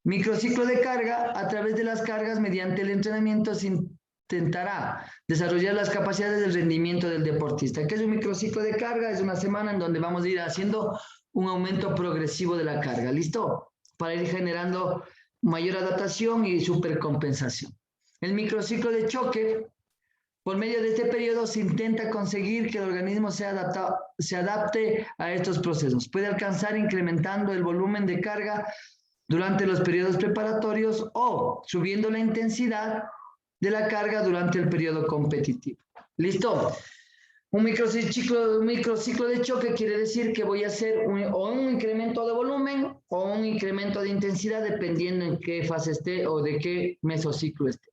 Microciclo de carga, a través de las cargas, mediante el entrenamiento, se intentará desarrollar las capacidades del rendimiento del deportista. ¿Qué es un microciclo de carga? Es una semana en donde vamos a ir haciendo un aumento progresivo de la carga. ¿Listo? Para ir generando mayor adaptación y supercompensación. El microciclo de choque, por medio de este periodo se intenta conseguir que el organismo se adapte a estos procesos. Puede alcanzar incrementando el volumen de carga durante los periodos preparatorios o subiendo la intensidad de la carga durante el periodo competitivo. ¿Listo? Un microciclo de choque quiere decir que voy a hacer un incremento de volumen o un incremento de intensidad dependiendo en qué fase esté o de qué mesociclo esté.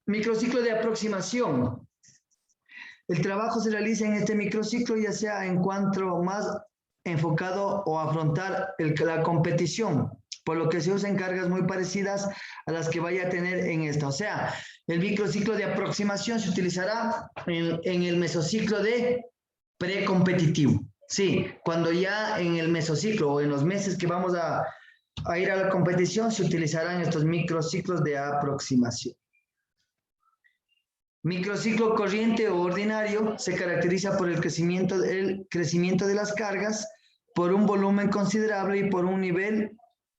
Microciclo de aproximación. El trabajo se realiza en este microciclo ya sea en cuanto más enfocado o afrontar la competición, por lo que se usan cargas muy parecidas a las que vaya a tener en esta. O sea, el microciclo de aproximación se utilizará en el mesociclo de precompetitivo. Sí, cuando ya en el mesociclo o en los meses que vamos a ir a la competición se utilizarán estos microciclos de aproximación. Microciclo corriente o ordinario se caracteriza por el crecimiento de las cargas, por un volumen considerable y por un nivel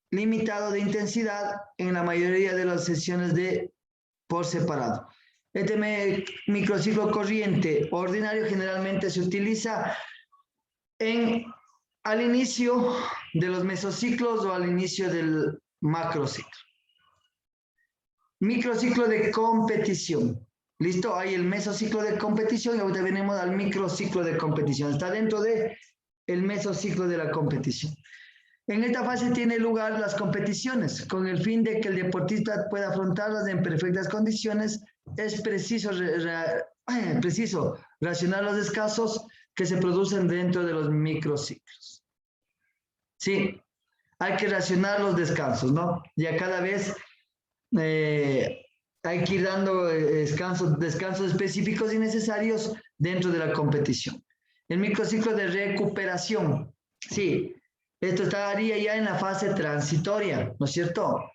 limitado de intensidad en la mayoría de las sesiones por separado. Este microciclo corriente o ordinario generalmente se utiliza al inicio de los mesociclos o al inicio del macrociclo. microciclo de competición. ¿Listo? Hay el mesociclo de competición y ahorita venimos al microciclo de competición. Está dentro de el mesociclo de la competición. En esta fase tiene lugar las competiciones. Con el fin de que el deportista pueda afrontarlas en perfectas condiciones, es preciso racionar los descansos que se producen dentro de los microciclos. Sí, hay que racionar los descansos, ¿no? Ya cada vez hay que ir dando descansos específicos y necesarios dentro de la competición. El microciclo de recuperación, sí, esto estaría ya en la fase transitoria, ¿no es cierto?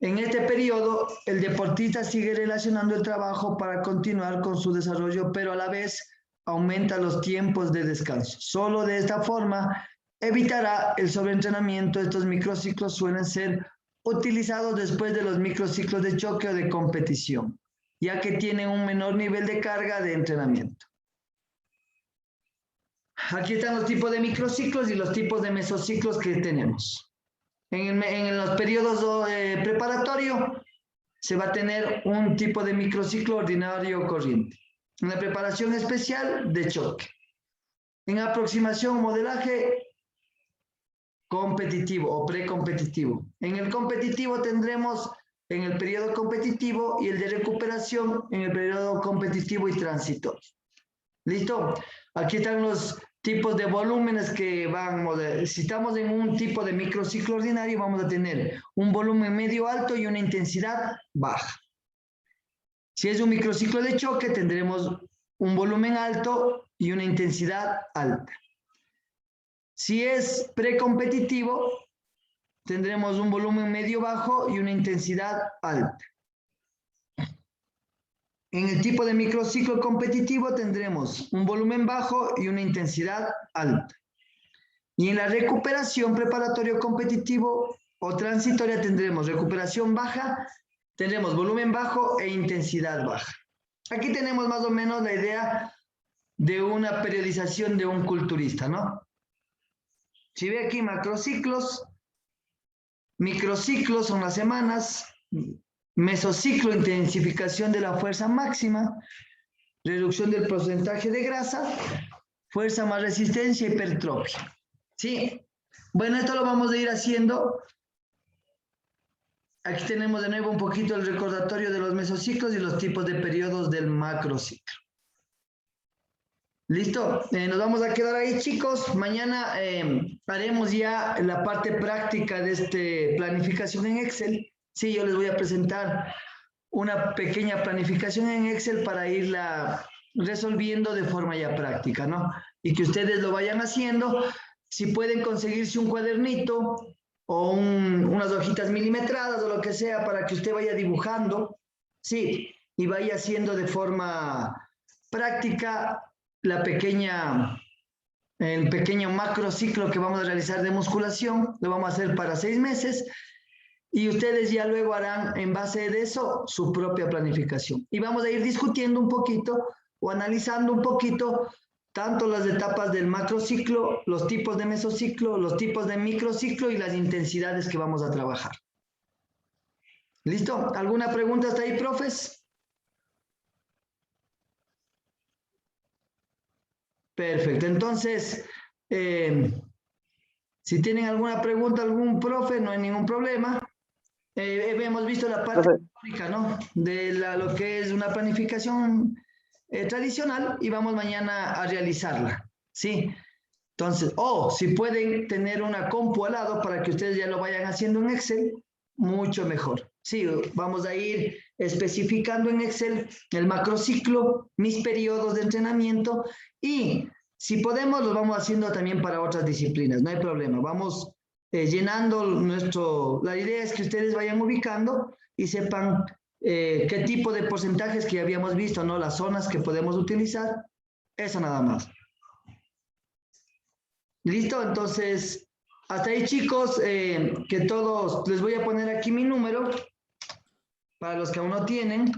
En este periodo, el deportista sigue relacionando el trabajo para continuar con su desarrollo, pero a la vez aumenta los tiempos de descanso. Solo de esta forma evitará el sobreentrenamiento. Estos microciclos suelen ser utilizados después de los microciclos de choque o de competición, ya que tienen un menor nivel de carga de entrenamiento. Aquí están los tipos de microciclos y los tipos de mesociclos que tenemos. En los periodos preparatorios se va a tener un tipo de microciclo ordinario corriente. En la preparación especial, de choque. En aproximación, modelaje competitivo o precompetitivo. En el competitivo tendremos en el periodo competitivo y el de recuperación en el periodo competitivo y transitorio. ¿Listo? Aquí están los tipos de volúmenes que van, si estamos en un tipo de microciclo ordinario, vamos a tener un volumen medio alto y una intensidad baja. Si es un microciclo de choque, tendremos un volumen alto y una intensidad alta. Si es precompetitivo, tendremos un volumen medio bajo y una intensidad alta. En el tipo de microciclo competitivo tendremos un volumen bajo y una intensidad alta. Y en la recuperación preparatorio competitivo o transitoria tendremos recuperación baja, tendremos volumen bajo e intensidad baja. Aquí tenemos más o menos la idea de una periodización de un culturista, ¿no? Si ve aquí macrociclos, microciclos son las semanas, mesociclo, intensificación de la fuerza máxima, reducción del porcentaje de grasa, fuerza más resistencia, hipertrofia. ¿Sí? Bueno, esto lo vamos a ir haciendo. Aquí tenemos de nuevo un poquito el recordatorio de los mesociclos y los tipos de periodos del macrociclo. ¿Listo? Nos vamos a quedar ahí, chicos. Mañana haremos ya la parte práctica de esta planificación en Excel. Sí, yo les voy a presentar una pequeña planificación en Excel para irla resolviendo de forma ya práctica, ¿no? Y que ustedes lo vayan haciendo. Si pueden conseguirse un cuadernito o unas hojitas milimetradas o lo que sea para que usted vaya dibujando, sí, y vaya haciendo de forma práctica el pequeño macrociclo que vamos a realizar de musculación. Lo vamos a hacer para 6 meses. Y ustedes ya luego harán en base de eso su propia planificación. Y vamos a ir discutiendo un poquito o analizando un poquito tanto las etapas del macrociclo, los tipos de mesociclo, los tipos de microciclo y las intensidades que vamos a trabajar. ¿Listo? ¿Alguna pregunta hasta ahí, profes? Perfecto. Entonces, si tienen alguna pregunta, algún profe, no hay ningún problema. Hemos visto la parte teórica, ¿no? De lo que es una planificación tradicional y vamos mañana a realizarla, ¿sí? Entonces, si pueden tener una compu al lado para que ustedes ya lo vayan haciendo en Excel, mucho mejor. Sí, vamos a ir especificando en Excel el macrociclo, mis periodos de entrenamiento y si podemos los vamos haciendo también para otras disciplinas, no hay problema. Vamos llenando la idea es que ustedes vayan ubicando y sepan qué tipo de porcentajes que ya habíamos visto, ¿no? Las zonas que podemos utilizar, eso nada más. ¿Listo? Entonces, hasta ahí, chicos, que todos, les voy a poner aquí mi número, para los que aún no tienen.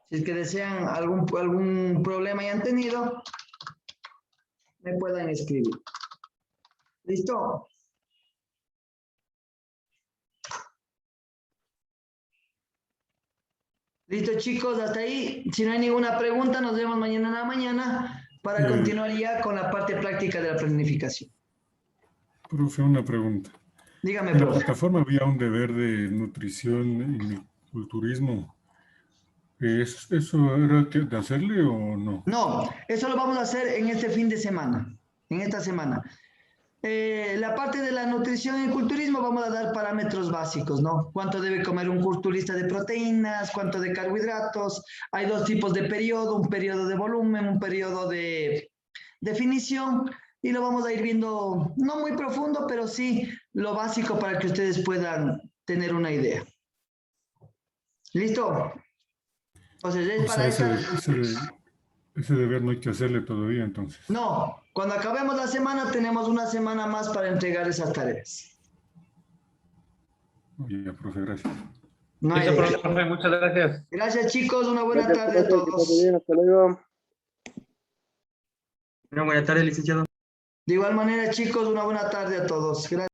Si es que desean algún problema y han tenido, me puedan escribir. ¿Listo? Listo, chicos, hasta ahí. Si no hay ninguna pregunta, nos vemos mañana en la mañana para continuar ya con la parte práctica de la planificación. Profe, una pregunta. Dígame, En la profe. plataforma había un deber de nutrición y culturismo. ¿Eso era de hacerle o no? No, eso lo vamos a hacer en este fin de semana, en esta semana. La parte de la nutrición y culturismo vamos a dar parámetros básicos, ¿no? ¿Cuánto debe comer un culturista de proteínas? ¿Cuánto de carbohidratos? Hay dos tipos de periodo, un periodo de volumen, un periodo de definición, y lo vamos a ir viendo, no muy profundo, pero sí lo básico para que ustedes puedan tener una idea. ¿Listo? Entonces, es O para sea, esta... ese deber no hay que hacerle todavía, entonces. No, cuando acabemos la semana tenemos una semana más para entregar esas tareas. Ya, profe, gracias. No hay Listo, de qué. profe, muchas gracias. Gracias, chicos, una buena Gracias, tarde a profe, que pase todos. bien, hasta luego. Buenas tardes, licenciado. De igual manera, chicos, una buena tarde a todos. Gracias.